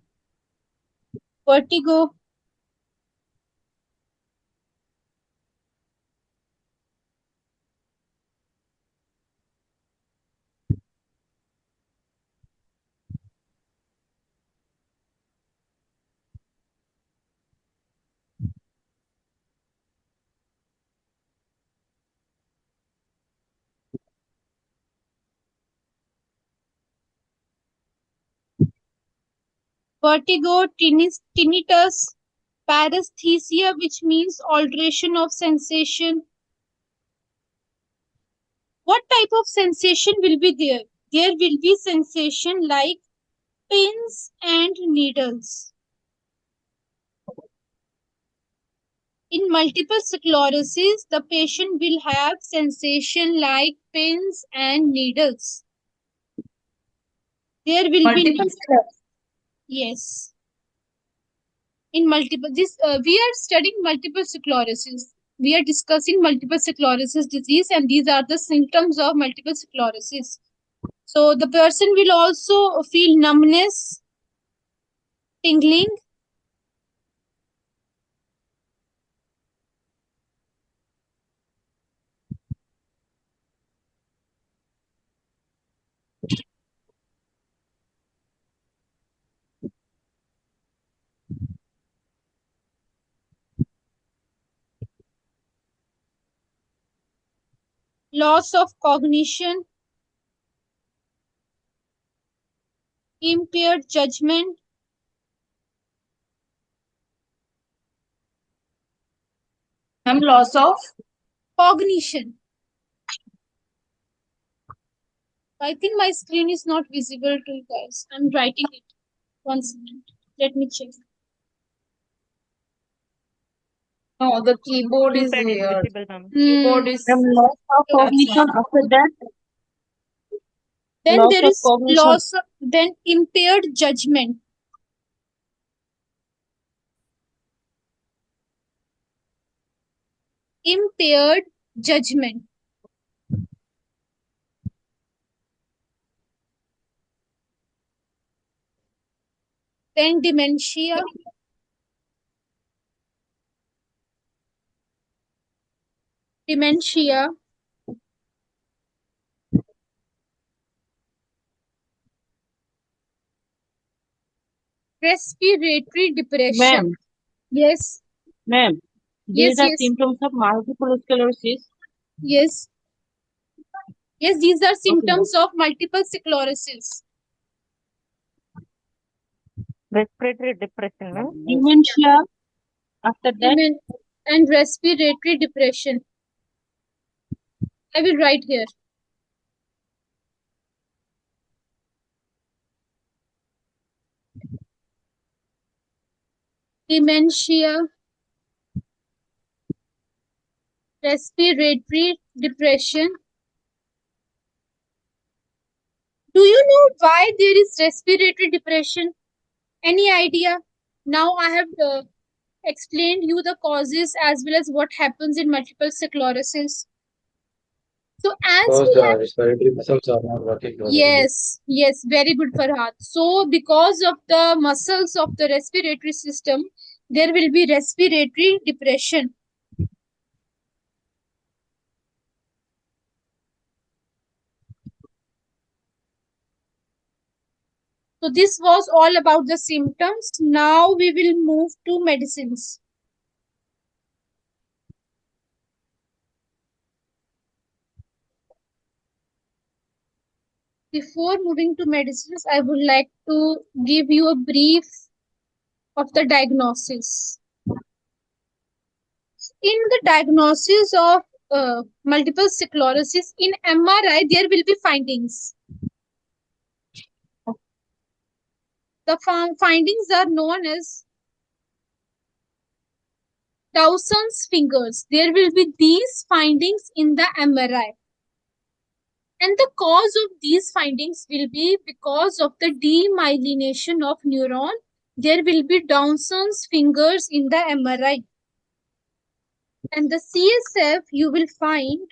vertigo, tinnitus, paresthesia, which means alteration of sensation. What type of sensation will be there? There will be sensation like pins and needles. In multiple sclerosis, the patient will have sensation like pins and needles. There will be yes. In multiple we are studying multiple sclerosis. We are discussing multiple sclerosis disease, and these are the symptoms of multiple sclerosis. So the person will also feel numbness, tingling, loss of cognition, impaired judgment, loss of cognition. I think my screen is not visible to you guys. I'm writing it. One second. Let me check. no, the keyboard is Keypad is here. visible, ma'am. Keyboard is Loss of cognition after that. Then Loss there of is cognition. then impaired judgment. Impaired judgment. Then dementia. Dementia. Respiratory depression. Ma'am, Yes. ma'am, Yes, these are yes. symptoms of multiple sclerosis. Yes. Yes, these are symptoms of multiple sclerosis. Respiratory depression, ma'am. Dementia after that. And respiratory depression. I will write here. Dementia, respiratory depression. Do you know why there is respiratory depression? Any idea? Now I have explained you the causes as well as what happens in multiple sclerosis. So as Because we have, the respiratory muscles are not working properly. yes, very good, Farhad. So because of the muscles of the respiratory system, there will be respiratory depression. So this was all about the symptoms. Now we will move to medicines. Before moving to medicines, I would like to give you a brief of the diagnosis. In the diagnosis of multiple sclerosis in MRI, there will be findings. The findings are known as Dawson's fingers. There will be these findings in the MRI. And the cause of these findings will be because of the demyelination of neuron. There will be Dawson's fingers in the MRI. And the CSF, you will find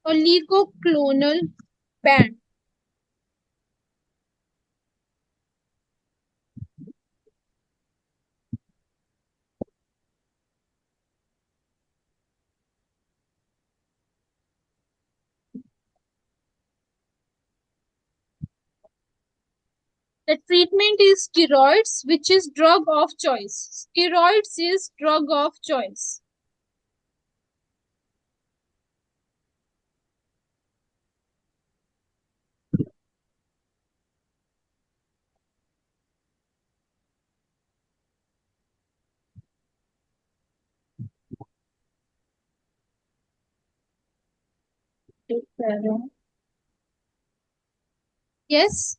oligoclonal band. The treatment is steroids, which is drug of choice. Steroids is drug of choice. Yes.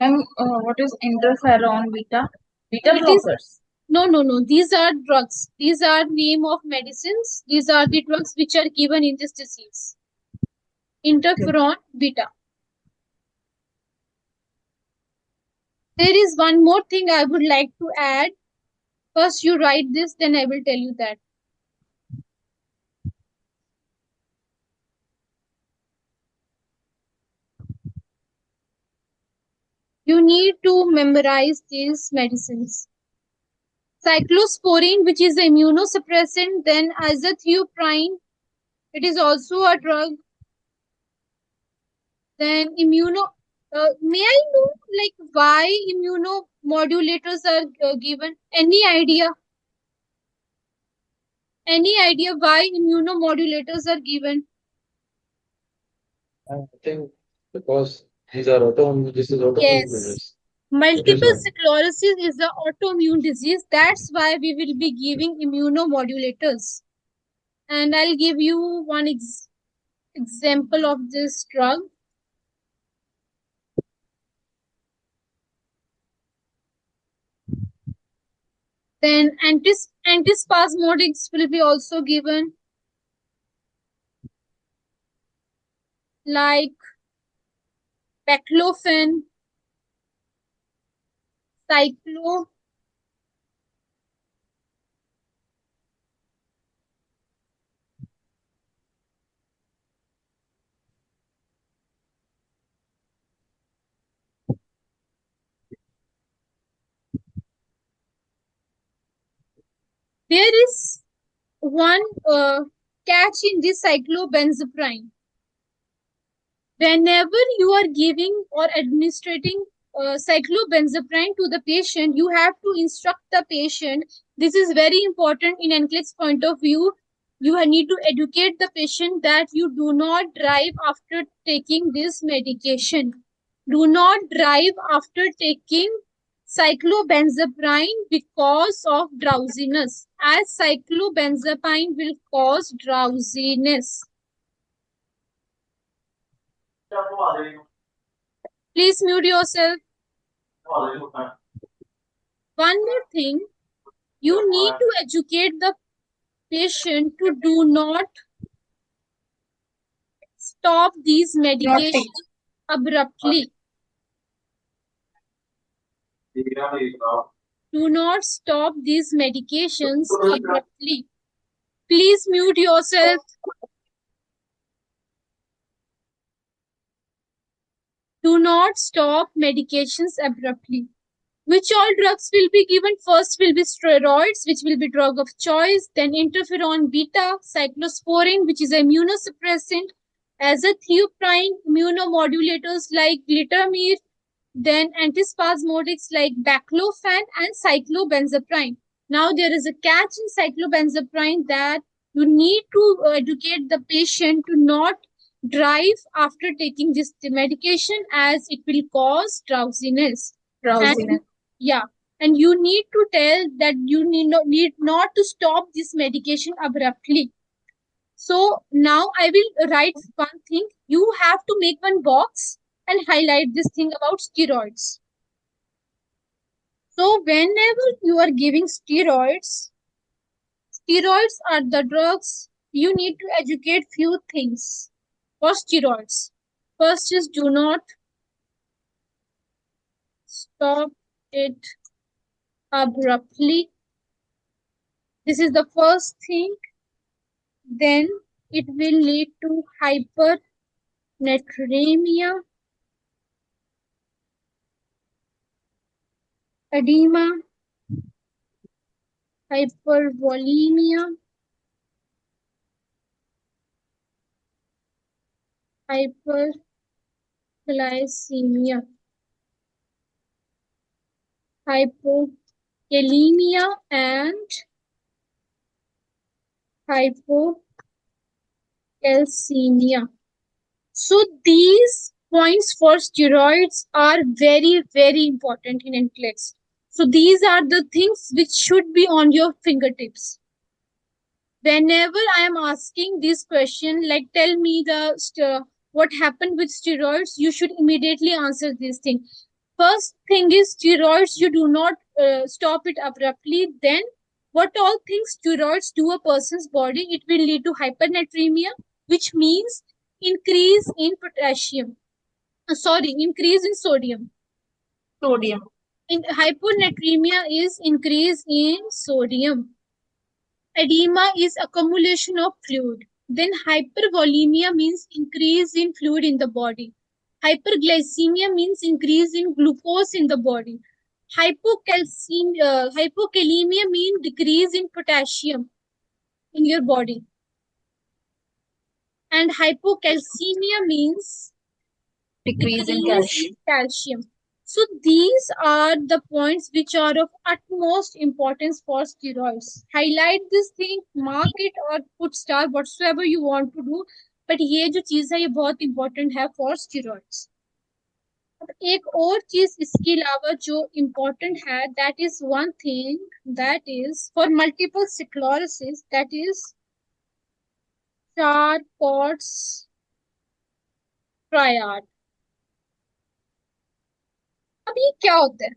And what is interferon beta? Beta It is blockers. no. These are drugs. These are name of medicines. These are the drugs which are given in this disease. Interferon beta. There is one more thing I would like to add. First, you write this, then I will tell you that. You need to memorize these medicines. Cyclosporine, which is an immunosuppressant, then azathioprine, it is also a drug. Then may I know like why immunomodulators are given? Any idea? Any idea why immunomodulators are given? I think because these are autoimmune, this is autoimmune Yes. disease. Multiple sclerosis is the autoimmune disease. That's why we will be giving immunomodulators. And I'll give you one example of this drug. Then antispasmodics will be also given, like baclofen, cyclo. There is one catch in this cyclobenzaprine. Whenever you are giving or administrating cyclobenzaprine to the patient, you have to instruct the patient. This is very important in NCLEX point of view. You need to educate the patient that you do not drive after taking this medication. Do not drive after taking cyclobenzaprine because of drowsiness, as cyclobenzaprine will cause drowsiness. Please mute yourself. One more thing, you need to educate the patient to do not stop these medications abruptly. Do not stop these medications abruptly. Please mute yourself. Do not stop medications abruptly. Which all drugs will be given? First will be steroids, which will be drug of choice, then interferon beta, cyclosporine, which is immunosuppressant, azathioprine, immunomodulators like glitazone, then antispasmodics like baclofen and cyclobenzaprine. Now there is a catch in cyclobenzaprine that you need to educate the patient to not drive after taking this medication as it will cause drowsiness. And yeah, and you need to tell that you need not to stop this medication abruptly. So now I will write one thing. You have to make one box and highlight this thing about steroids. So whenever you are giving steroids are the drugs. You need to educate few things for steroids. First is do not stop it abruptly. This is the first thing. Then it will lead to hypernatremia, edema, hypervolemia, hyperglycemia, hypokalemia, and hypocalcemia. So these points for steroids are very, very important in NCLEX. So these are the things which should be on your fingertips. Whenever I am asking this question, like tell me what happened with steroids, you should immediately answer this thing. First thing is steroids, you do not stop it abruptly. Then what all things steroids do a person's body, it will lead to hypernatremia, which means increase in potassium. Increase in sodium. In hyponatremia is increase in sodium. Edema is accumulation of fluid. Then hypervolemia means increase in fluid in the body. Hyperglycemia means increase in glucose in the body. Hypokalemia means decrease in potassium in your body. And hypocalcemia means decrease in calcium. So these are the points which are of utmost importance for steroids. Highlight this thing, mark it or put star, whatsoever you want to do. But ये जो चीज है ये बहुत important है for steroids. अब एक और चीज इसके अलावा जो important है, that is one thing that is for multiple sclerosis, that is Charcot's triad. अब ये क्या होता है?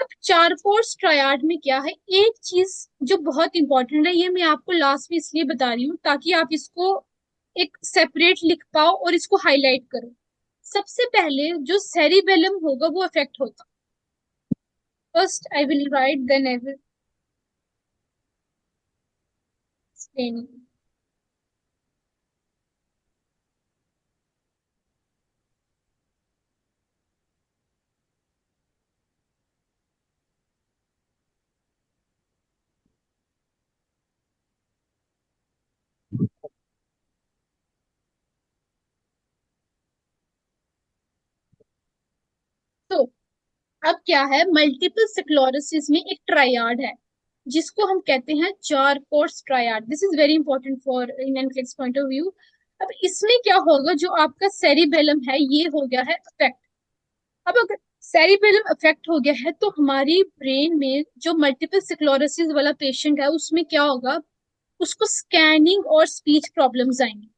अब चारकोर्स ट्रायड में क्या है, एक चीज जो बहुत इंपॉर्टेंट है, ये मैं आपको लास्ट में इसलिए बता रही हूँ ताकि आप इसको एक सेपरेट लिख पाओ और इसको हाईलाइट करो. सबसे पहले जो सेरिबेलम होगा वो अफेक्ट होता. First I will write, then I will explain. तो अब क्या है, मल्टीपल स्क्लेरोसिस में एक ट्रायड है जिसको हम कहते हैं Charcot's triad. This is very important for in NCLEX point of view. अब इसमें क्या होगा, जो आपका सेरिबेलम है ये हो गया है अफेक्ट. अब अगर सेरिबेलम अफेक्ट हो गया है तो हमारी ब्रेन में जो मल्टीपल स्क्लेरोसिस वाला पेशेंट है उसमें क्या होगा, उसको स्कैनिंग और स्पीच प्रॉब्लम्स आएंगी,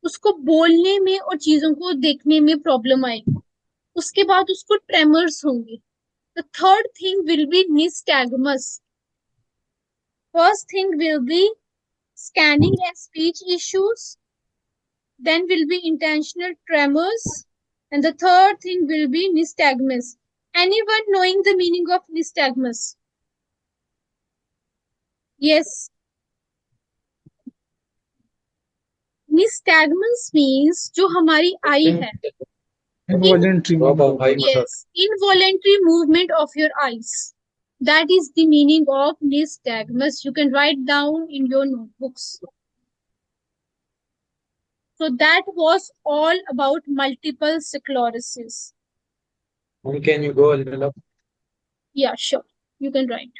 उसको बोलने में और चीजों को देखने में प्रॉब्लम आएगी, उसके बाद उसको ट्रेमर्स होंगे. The third thing will be nystagmus. First thing will be scanning and speech issues. Then will be intentional tremors. And the third thing will be nystagmus. Anyone knowing the meaning of nystagmus? Yes. Nystagmus means जो हमारी आई है. Involuntary movement. Yes, involuntary movement of your eyes. That is the meaning of nystagmus. You can write down in your notebooks. So that was all about multiple sclerosis. Can you go a little up? Yeah, sure. You can write.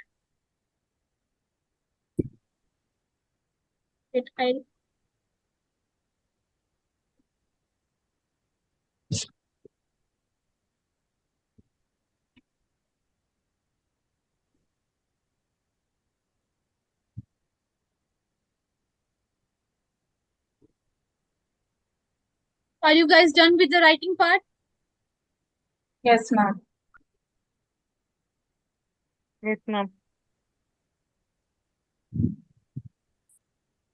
I'll Are you guys done with the writing part? Yes, ma'am. Yes, ma'am.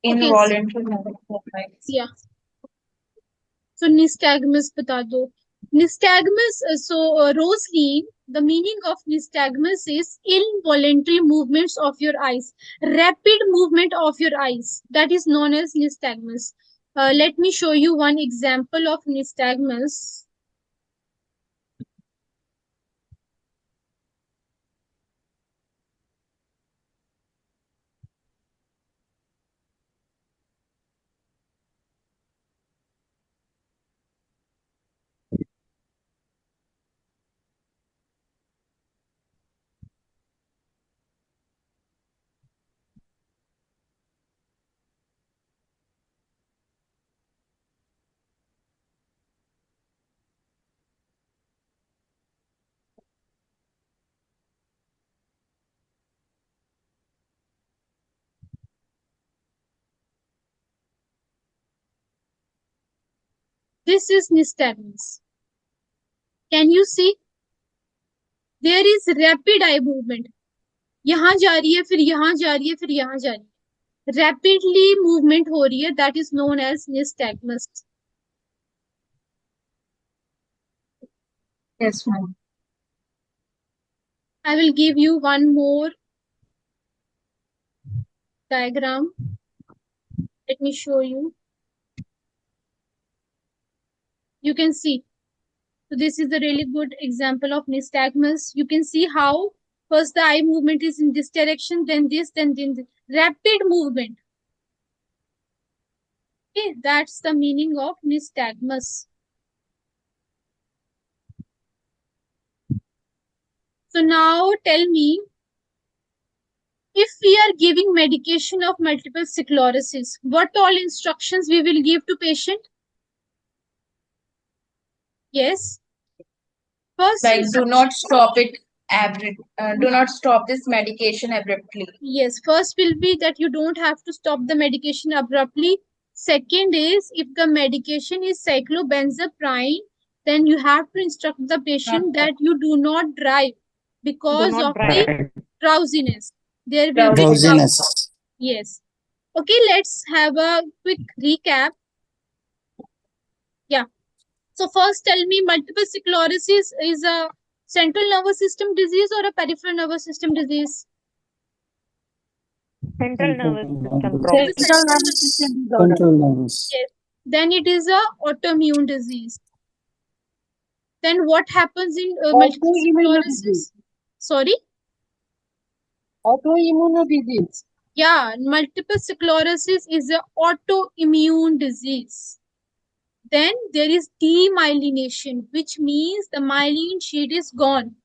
Involuntary movement of eyes. Yeah. So nystagmus bata do. Nystagmus, Rosaline, the meaning of nystagmus is involuntary movements of your eyes, rapid movement of your eyes. That is known as nystagmus. Let me show you one example of nystagmus. This is nystagmus. Can you see? There is rapid eye movement. यहाँ जा रही है, फिर यहाँ जा रही है, फिर यहाँ जा रही है. Rapidly movement हो रही है. That is known as nystagmus. Yes, ma'am. I will give you one more diagram. Let me show you. You can see. So this is a really good example of nystagmus. You can see how first the eye movement is in this direction, then this, then this. Rapid movement. Okay, that's the meaning of nystagmus. So now tell me, if we are giving medication of multiple sclerosis, what all instructions we will give to patient? Yes. First, Like, do not stop it do not stop this medication abruptly. Yes, first will be that you don't have to stop the medication abruptly. Second is, if the medication is cyclobenzaprine, then you have to instruct the patient that you do not drive because of the drowsiness. There will be Drowsiness. Yes. Okay, let's have a quick recap. Yeah. So first tell me, multiple sclerosis is a central nervous system disease or a peripheral nervous system disease? Central nervous system Central problem. nervous system disorder. Central nervous. Yes. Then it is a autoimmune disease. Then what happens in multiple sclerosis? Sorry? Autoimmune disease. Yeah, multiple sclerosis is an autoimmune disease. Then there is demyelination, which means the myelin sheet is gone.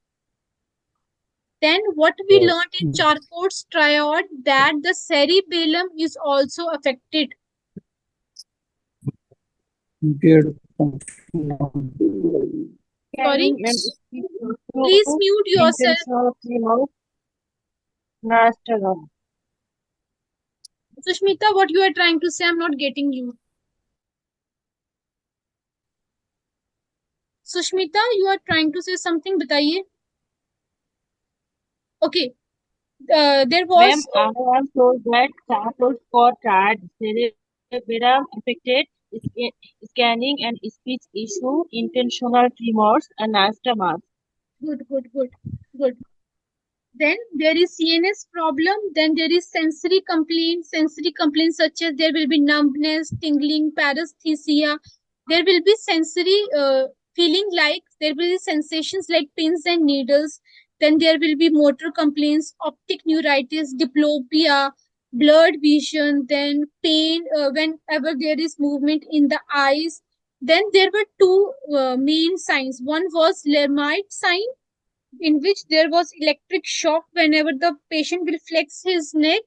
Then what we learned in Charcot's triad, that the cerebellum is also affected. Impaired Sorry? Please mute yourself. Sushmita, what you are trying to say, I'm not getting you. Sushmita, you are trying to say something, बताइए. Okay, there Ma'am, was I am told that samples for tried cerebrum affected scanning and speech issue, intentional tremors, and nystagmus. good. Then there is CNS problem. Then there is sensory complaints. Sensory complaints such as there will be numbness, tingling, paresthesia. There will be sensory feeling like there will be sensations like pins and needles. Then there will be motor complaints, optic neuritis, diplopia, blurred vision. Then pain whenever there is movement in the eyes. Then there were two main signs. One was Lermite sign, in which there was electric shock whenever the patient will flex his neck,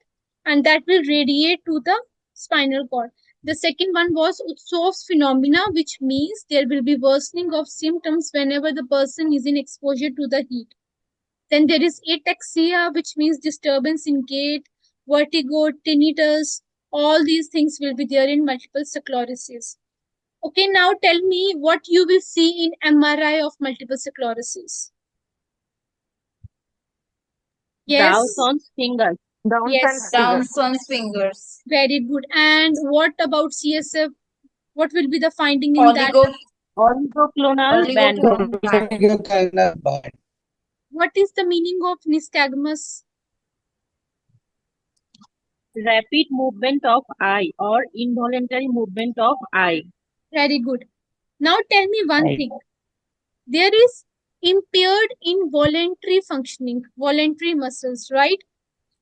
and that will radiate to the spinal cord. The second one was Utsov's phenomena, which means there will be worsening of symptoms whenever the person is in exposure to the heat. Then there is ataxia, which means disturbance in gait, vertigo, tinnitus. All these things will be there in multiple sclerosis. Okay, now tell me what you will see in MRI of multiple sclerosis. Yes. Dawson's fingers. Yes. Downson's fingers. Very good. And what about CSF? What will be the finding in that? Oligoclonal band. Oligoclonal band. Oligoclonal band. What is the meaning of nystagmus? Rapid movement of eye or involuntary movement of eye. Very good. Now tell me one thing. There is impaired involuntary functioning, voluntary muscles, right?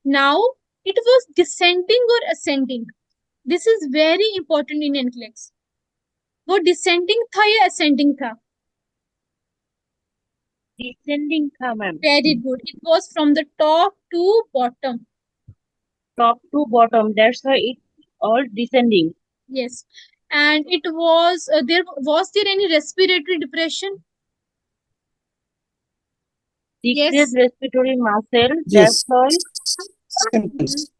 Now it was descending or ascending. This is very important in NCLEX. वो descending था या ascending था? Descending tha, ma'am. Very good. It was from the top to bottom. Top to bottom. That's why it's all descending. Yes. And it was there any respiratory depression? Decreased respiratory muscle. Yes. That's why. Symptoms.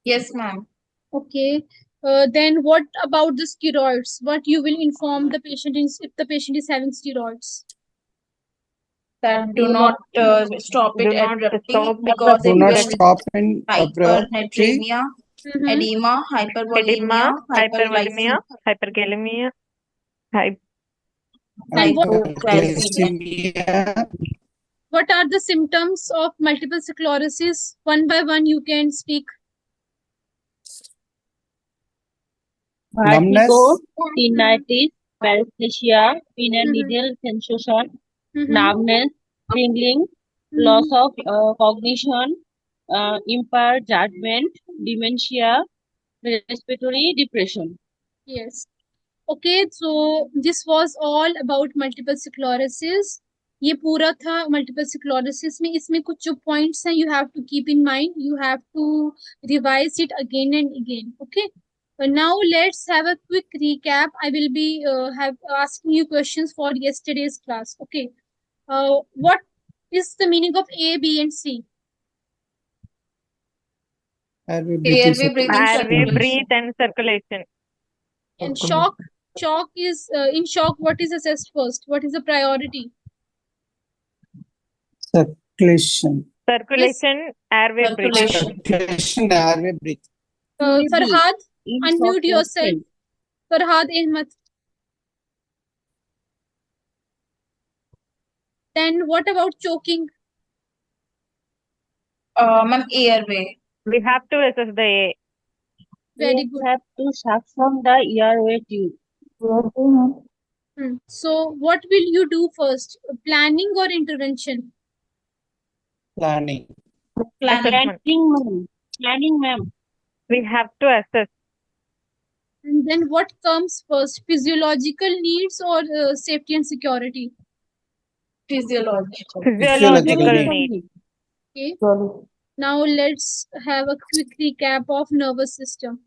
Yes, ma'am. Okay. Then what about the steroids? What you will inform the patient is if the patient is having steroids? That do not stop it abruptly because Do it not will stop in abruptly. hypernatremia, edema, hypervolemia, hyperglycemia, hyperkalemia, And what, Hyperglycemia. what are the symptoms of multiple sclerosis? One by one you can speak. Vertigo, tinnitus, paresthesia, pin and needle sensation, numbness, tingling, loss of cognition, impaired judgment, dementia, respiratory depression. Yes. Okay, so this was all about multiple sclerosis. ये पूरा था multiple sclerosis में. इसमें कुछ जो points हैं you have to keep in mind. You have to revise it again and again. Okay. Now let's have a quick recap. I will be asking you questions for yesterday's class. Okay. What is the meaning of A, B, and C? Airway, airway, breathing, airway, circulation. breathe, and circulation. And shock is in shock. What is assessed first? What is the priority? circulation. Circulation, airway, breathe. Circulation, airway, breathe. Farhad, unmute yourself. Farhad Ahmed. Then what about choking? Ma'am, airway. We have to assess the A. Very good. have to suction the airway tube. So what will you do first? Planning or intervention? Planning. Assessment. Planning, ma'am. We have to assess. And then what comes first? Physiological needs or safety and security? Physiological. Physiological need. Okay. Now let's have a quick recap of nervous system.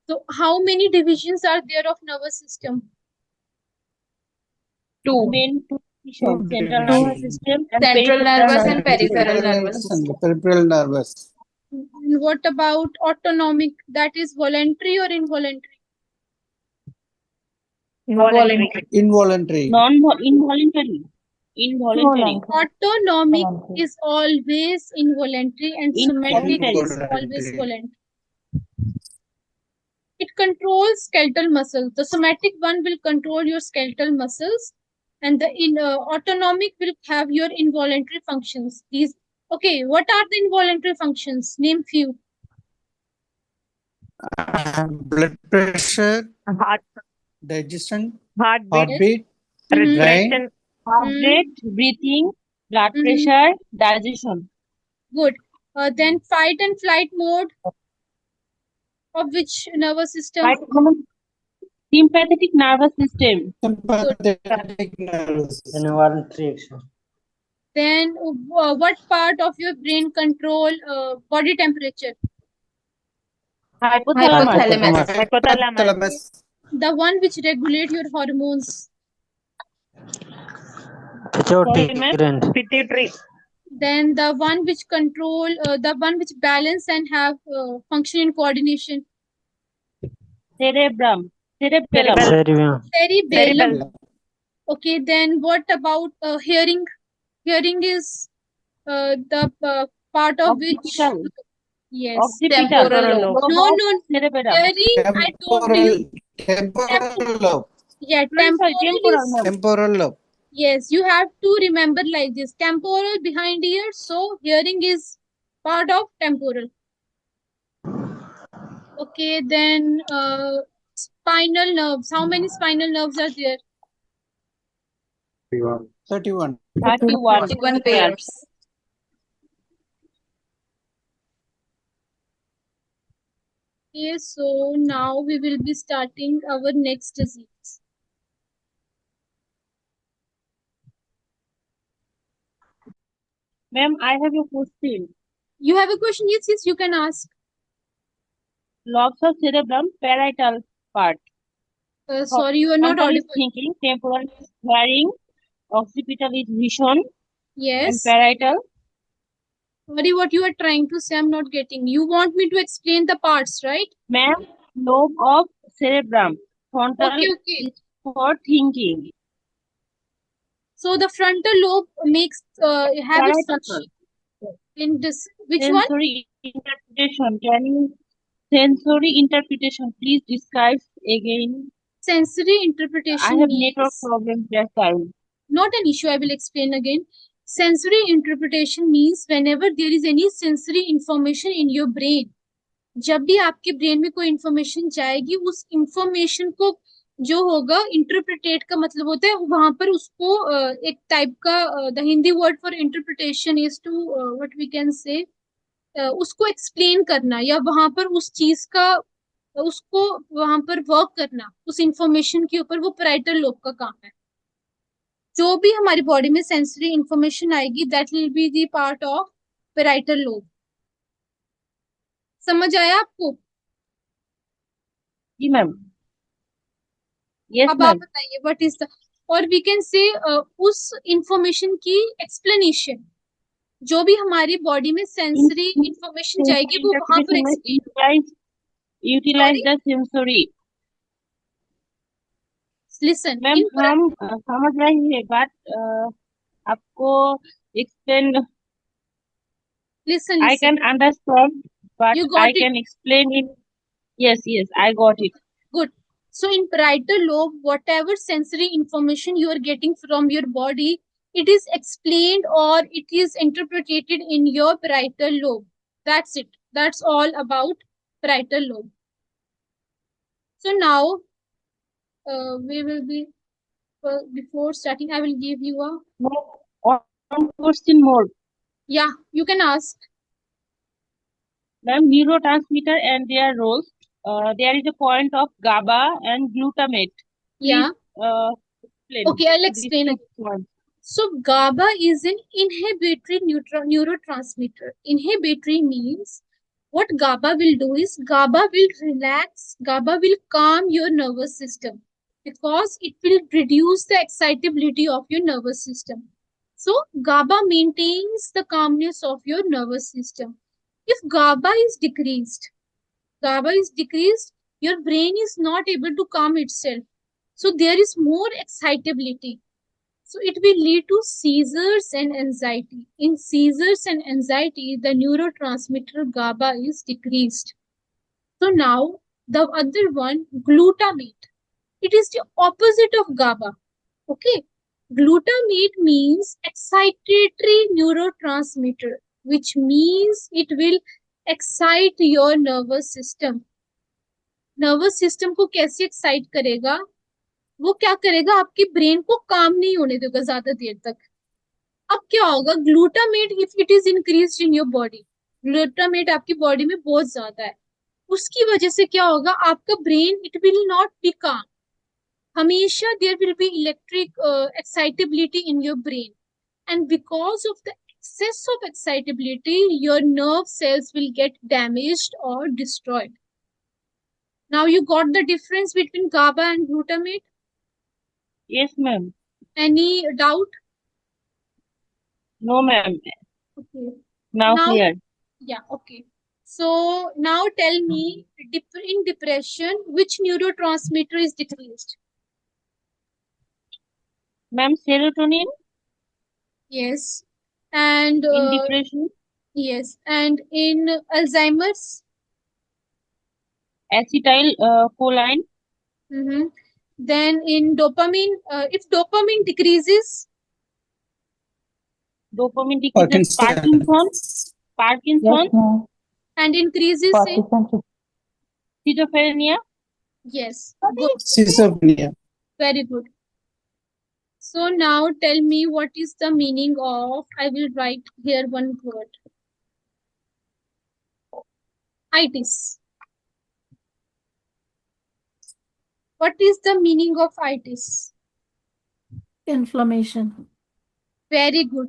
So how many divisions are there of nervous system? Two. Central nervous system and Central nervous and peripheral peripheral nervous nervous. And the peripheral nervous. What about autonomic? That is voluntary or involuntary? Involuntary. Involuntary. involuntary. Involuntary. Autonomic is always involuntary and somatic Involuntary. is always Involuntary. voluntary. It controls skeletal muscles. The somatic one will control your skeletal muscles, and the autonomic will have your involuntary functions. These, okay, what are the involuntary functions? Name few. Blood pressure, Heart, digestion, heartbeat, heartbeat, respiration, Heart rate, breathing, blood Mhm. pressure, digestion. Good. Then fight and flight mode of which nervous system? Sympathetic nervous system. sympathetic nervous system. Involuntary action. Then what part of your brain control body temperature? Hypothalamus. hypothalamus, The one which regulate your hormones. Sorry, ma'am. pituitary, Then the one which control, the one which balance and have function in coordination. Cerebrum. Cerebellum. cerebellum, Cerebellum. Okay, then what about hearing? Hearing is the part of which, Occipital. yes, Occipital. Temporal lobe. no, Cerebellum. hearing, I told you, Temporal lobe. yeah, Sorry, temporal is, Temporal lobe. yes, you have to remember like this, temporal behind ear, so hearing is part of temporal. Okay, then spinal nerves. How many spinal nerves are there? 31. 31. 31 pairs. Okay, so now we will be starting our next disease. Ma'am, I have a question. You have a question? Yes, yes, you can ask. Lobes of cerebrum, parietal part. Sorry, you are not Frontal is audible. thinking, temporal is hearing, occipital is vision, and Yes. parietal. Sorry, what you are trying to say, I'm not getting. You want me to explain the parts, right? Ma'am, lobe of cerebrum. Frontal Okay. is for thinking. So the frontal lobe makes have its Parietal. function in this. Which one? Sensory interpretation. Can you sensory interpretation? Please describe again. Sensory interpretation I have means network problems that time. not an issue. I will explain again. Sensory interpretation means whenever there is any sensory information in your brain, जब भी आपके brain में कोई information जाएगी, उस information को जो होगा इंटरप्रिटेट का मतलब होता है वहां पर उसको एक टाइप का the Hindi word for interpretation is to what we can say उसको एक्सप्लेन करना या वहां पर उस चीज का उसको वहां पर वर्क करना उस इंफॉर्मेशन के ऊपर, वो पैराइटल लोब का काम है. जो भी हमारी बॉडी में सेंसरी इंफॉर्मेशन आएगी that will be the part of parietal lobe. समझ आया आपको? जी मैम. यस अब आप मैम. बताइए व्हाट इज द, और वी कैन से उस इंफॉर्मेशन की एक्सप्लेनेशन जो भी हमारी बॉडी में सेंसरी इंफॉर्मेशन जाएगी वो वहां पर explain. Utilize the sensory. Listen ma'am हम समझ रहे हैं बात आपको explain. Listen I can understand, but You got I it? can explain it. Yes, I got it. Good. So in parietal lobe, whatever sensory information you are getting from your body, it is explained or it is interpreted in your parietal lobe. That's it. That's all about parietal lobe. So now we will be before starting, I will give you a One question more. yeah. You can ask. Ma'am, neurotransmitter and their roles. There is a point of GABA and glutamate. Yeah. Explain. Okay, I'll explain again. So GABA is an inhibitory neurotransmitter. Inhibitory means what GABA will do is GABA will relax, GABA will calm your nervous system. because it will reduce the excitability of your nervous system. So GABA maintains the calmness of your nervous system. If GABA is decreased, your brain is not able to calm itself. So there is more excitability. So it will lead to seizures and anxiety. In seizures and anxiety, the neurotransmitter GABA is decreased. So now the other one, glutamate. It is the opposite of GABA. Okay. Glutamate means excitatory neurotransmitter, which means it will excite your nervous system. Nervous system को कैसे excite करेगा? वो क्या करेगा? आपके brain को काम नहीं होने देगा ज्यादा देर तक. अब क्या होगा? Glutamate if it is increase in your body, glutamate आपकी बॉडी में बहुत ज्यादा है, उसकी वजह से क्या होगा? आपका brain it will not be calm. हमेशा there will be electric excitability in your brain, and because of the excess of excitability, your nerve cells will get damaged or destroyed. Now you got the difference between GABA and glutamate? Yes, ma'am. Any doubt? No, ma'am. Okay. Now clear. Yeah, okay. So now tell me, in depression, which neurotransmitter is decreased? Ma'am, serotonin Yes. And in depression, yes. And in Alzheimer's? acetylcholine, Then in dopamine, if dopamine decreases? dopamine decreases, Parkinson, And increases in? schizophrenia, Yes. Good. Schizophrenia. Very good. So now tell me, what is the meaning of, I will write here one word. Itis. What is the meaning of itis? Inflammation. Very good.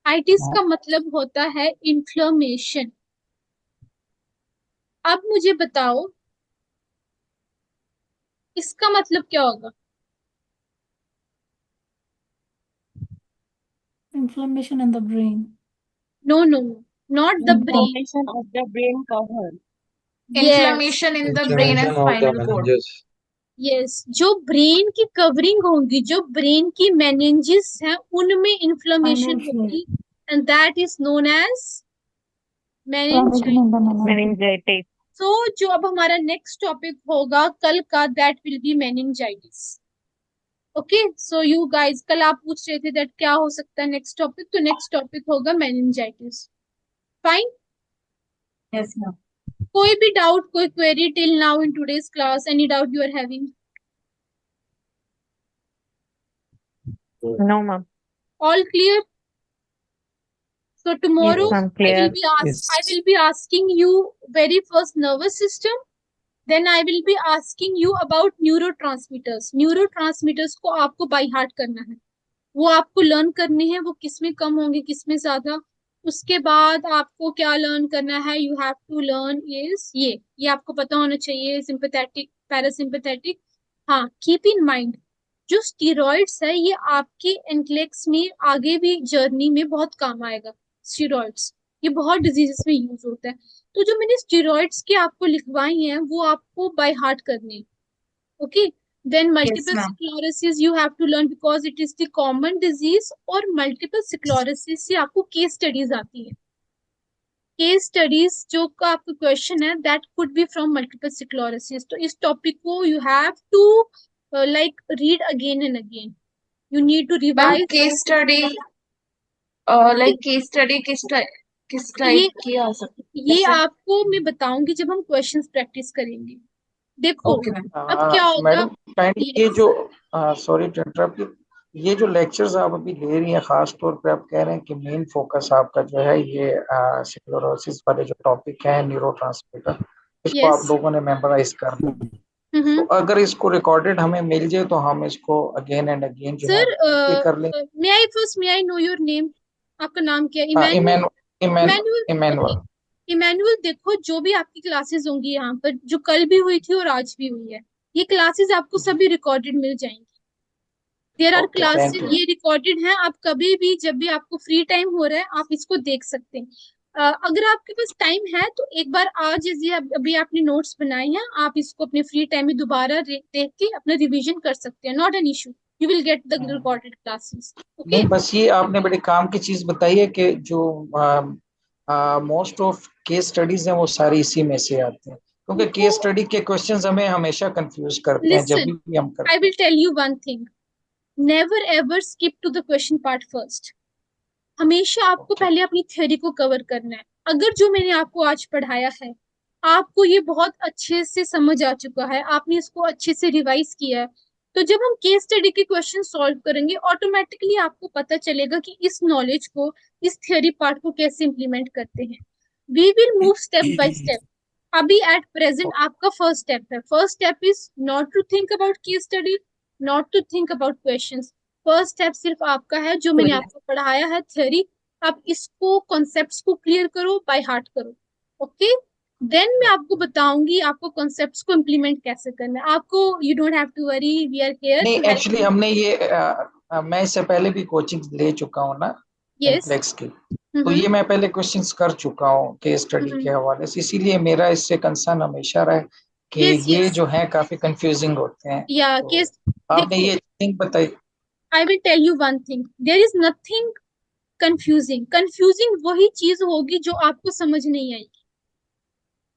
itis का मतलब होता है inflammation. अब मुझे बताओ इसका मतलब क्या होगा? Inflammation in the brain. No, not the brain. inflammation of the brain cover. Inflammation in the brain and Inflammation of the spinal cord. meninges. Yes, जो ब्रेन की कवरिंग होगी, जो ब्रेन की मेनिंजेस हैं, उनमें इन्फ्लेमेशन होगी, and that is known as meningitis. meningitis. So जो अब हमारा नेक्स्ट टॉपिक होगा कल का, that will be meningitis. Okay, so you guys, कल आप पूछ रहे थे that क्या हो सकता है नेक्स्ट टॉपिक, तो नेक्स्ट टॉपिक होगा meningitis. Fine? Yes, ma'am. कोई भी डाउट, कोई query till now in today's class? Any doubt you are having? No, ma'am. All clear? So tomorrow Yes, ma'am, I will clear. be asking you very first nervous system, then I will be asking you about neurotransmitters. Neurotransmitters को आपको by heart करना है, वो आपको learn करनी है, वो किसमें कम होंगे किसमें ज्यादा. उसके बाद आपको क्या लर्न करना है? You have to learn is ये आपको पता होना चाहिए, सिंपैथेटिक, पैरासिम्पैथेटिक. हाँ, कीप इन माइंड, जो स्टीरॉइड्स है ये आपके इंटेलेक्ट्स में आगे भी जर्नी में बहुत काम आएगा. स्टीरॉइड्स ये बहुत डिजीजेस में यूज होता है. तो जो मैंने स्टीरॉइड्स के आपको लिखवाई हैं वो आपको बाय हार्ट करने. Okay. Then multiple ma'am. sclerosis you have to learn because it is the common disease. और multiple sclerosis से आपको case studies आती है. Case studies जो का आपका question है, that could be from multiple sclerosis. तो इस topic को you have to like read again and again. You need to Ma'am, revise. case study, like case study किस ये टाइप की आ सकती ये है? आपको मैं बताऊंगी जब हम क्वेश्चंस प्रैक्टिस करेंगे. देखो Okay, ma'am. अब क्या होगा? मैडम काइंडली ये जो सॉरी टू इंटरप्ट, ये जो लेक्चर्स आप अभी ले रही हैं, खास तौर पे आप कह रहे हैं कि मेन फोकस आपका जो है ये स्क्लेरोसिस वाले जो टॉपिक है, न्यूरोट्रांसमीटर, इसको आप लोगों ने मेमोराइज करना. तो अगर इसको रिकॉर्डेड हमें मिल जाए तो हम इसको अगेन एंड अगेन जो है ये कर लें. मे आई नो योर नेम? आपका नाम क्या है? इमैनुअल. इमैनुअल, देखो जो भी आपकी क्लासेस होंगी यहाँ पर, जो कल भी हुई थी और आज भी हुई है, ये क्लासेस आपको सभी रिकॉर्डेड मिल जाएंगी। There are Okay, classes, thank you. ये रिकॉर्डेड है, आप कभी भी जब भी आपको फ्री टाइम हो रहा है आप इसको देख सकते हैं। अगर आपके पास टाइम है तो एक बार आज अभी आपने नोट्स बनाए हैं, आप इसको अपने फ्री टाइम में दोबारा देख के अपना रिवीजन कर सकते हैं, not an issue, you will get the recorded classes. Okay, नहीं, बस ये आपने बड़े काम की चीज बताई है कि जो मोस्ट ऑफ केस स्टडीज हैं वो सारी इसी में से आते हैं, क्योंकि केस स्टडी के क्वेश्चंस हमें हमेशा कंफ्यूज करते हैं जब लिसन, भी हम करते आई हैं। Will tell you one thing, never ever skip to the question part first. हमेशा आपको पहले अपनी थ्योरी को कवर करना है। अगर जो मैंने आपको आज पढ़ाया है आपको ये बहुत अच्छे से समझ आ चुका है, आपने इसको अच्छे से रिवाइज किया है, तो जब हम केस स्टडी के क्वेश्चन सॉल्व करेंगे ऑटोमेटिकली आपको पता चलेगा कि इस नॉलेज को, इस थ्योरी पार्ट को कैसे इम्प्लीमेंट करते हैं। We will move step by step. अभी एट प्रेजेंट आपका फर्स्ट स्टेप है, first step is not to think about case study, not to think about questions. First step सिर्फ आपका है, जो मैंने आपको पढ़ाया है थ्योरी, आप इसको कॉन्सेप्ट्स को क्लियर करो, बाय हार्ट करो। ओके, देन मैं आपको बताऊंगी आपको कॉन्सेप्ट्स को इम्प्लीमेंट कैसे करना है। आपको you don't have to worry, we are here नहीं, टू हेल्प एक्चुअली यू। हमने ये मैं इससे पहले भी कोचिंग ले चुका हूँ ना, यस, इम्प्लेक्स की, तो ये मैं पहले क्वेश्चंस कर चुका हूँ केस स्टडी के हवाले से, इसीलिए मेरा इससे कंसर्न हमेशा रहा है कि यस, ये यस, जो है काफी कंफ्यूजिंग होते हैं। या तो केस, आपने देखो ये थिंग बताई। I will tell you one thing, there is nothing confusing. Confusing वही चीज होगी जो आपको समझ नहीं आएगी।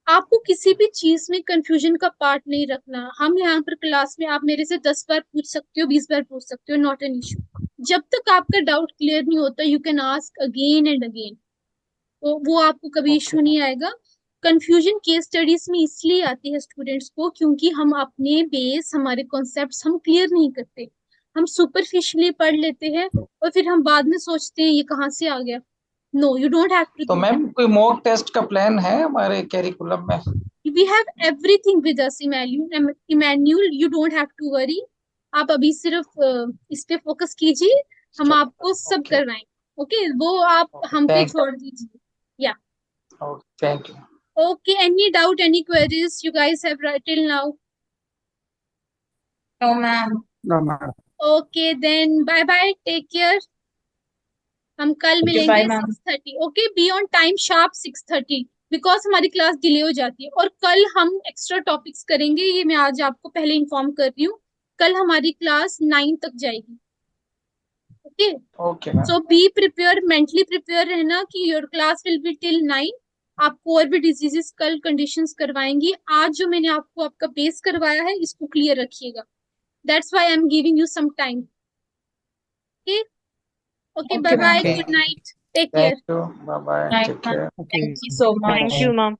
आपको किसी भी चीज में कंफ्यूजन का पार्ट नहीं रखना। हम यहाँ पर क्लास में आप मेरे से 10 बार पूछ सकते हो, 20 बार पूछ सकते हो, नॉट एन इशू। जब तक आपका डाउट क्लियर नहीं होता you can ask again and again, तो वो आपको कभी इशू नहीं आएगा। कंफ्यूजन केस स्टडीज में इसलिए आती है स्टूडेंट्स को क्योंकि हम अपने बेस, हमारे कॉन्सेप्ट्स हम क्लियर नहीं करते, हम सुपरफिशियली पढ़ लेते हैं और फिर हम बाद में सोचते हैं ये कहाँ से आ गया। No, you don't have to to do that. Ma'am कोई मॉक टेस्ट का प्लान है हमारे कैरिकुलम में? We have everything with us, Emmanuel, you don't have to worry। आप अभी सिर्फ इस पे फोकस कीजिए, हम आपको सब ओके करवाएंगे। ओके, वो आप हम पे थैंक छोड़ दीजिए। या thank you. Okay, any doubt, any queries you guys have right till now? No, ma'am. No, ma'am. Okay, then bye bye, take care। हम कल Okay, मिलेंगे bye, ma'am. 6:30। Okay, be on time sharp 6:30, because हमारी class delay हो जाती है। और कल हम एक्स्ट्रा टॉपिक्स करेंगे, ये मैं आज आपको पहले इन्फॉर्म कर रही हूँ। कल हमारी क्लास 9 तक जाएगी। Okay, okay ma'am. So be prepare, mentally prepare रहना कि your class will be till 9। आपको और भी डिजीजेस कल कंडीशंस करवाएंगी। आज जो मैंने आपको आपका बेस करवाया है इसको क्लियर रखिएगा, that's why I am giving you some time. Okay, okay, bye Okay, ma'am. Bye, Okay. Good night, take care. Thank you, bye bye, Right, take ma'am. Care. Okay. Thank you so much. Thank you, ma'am.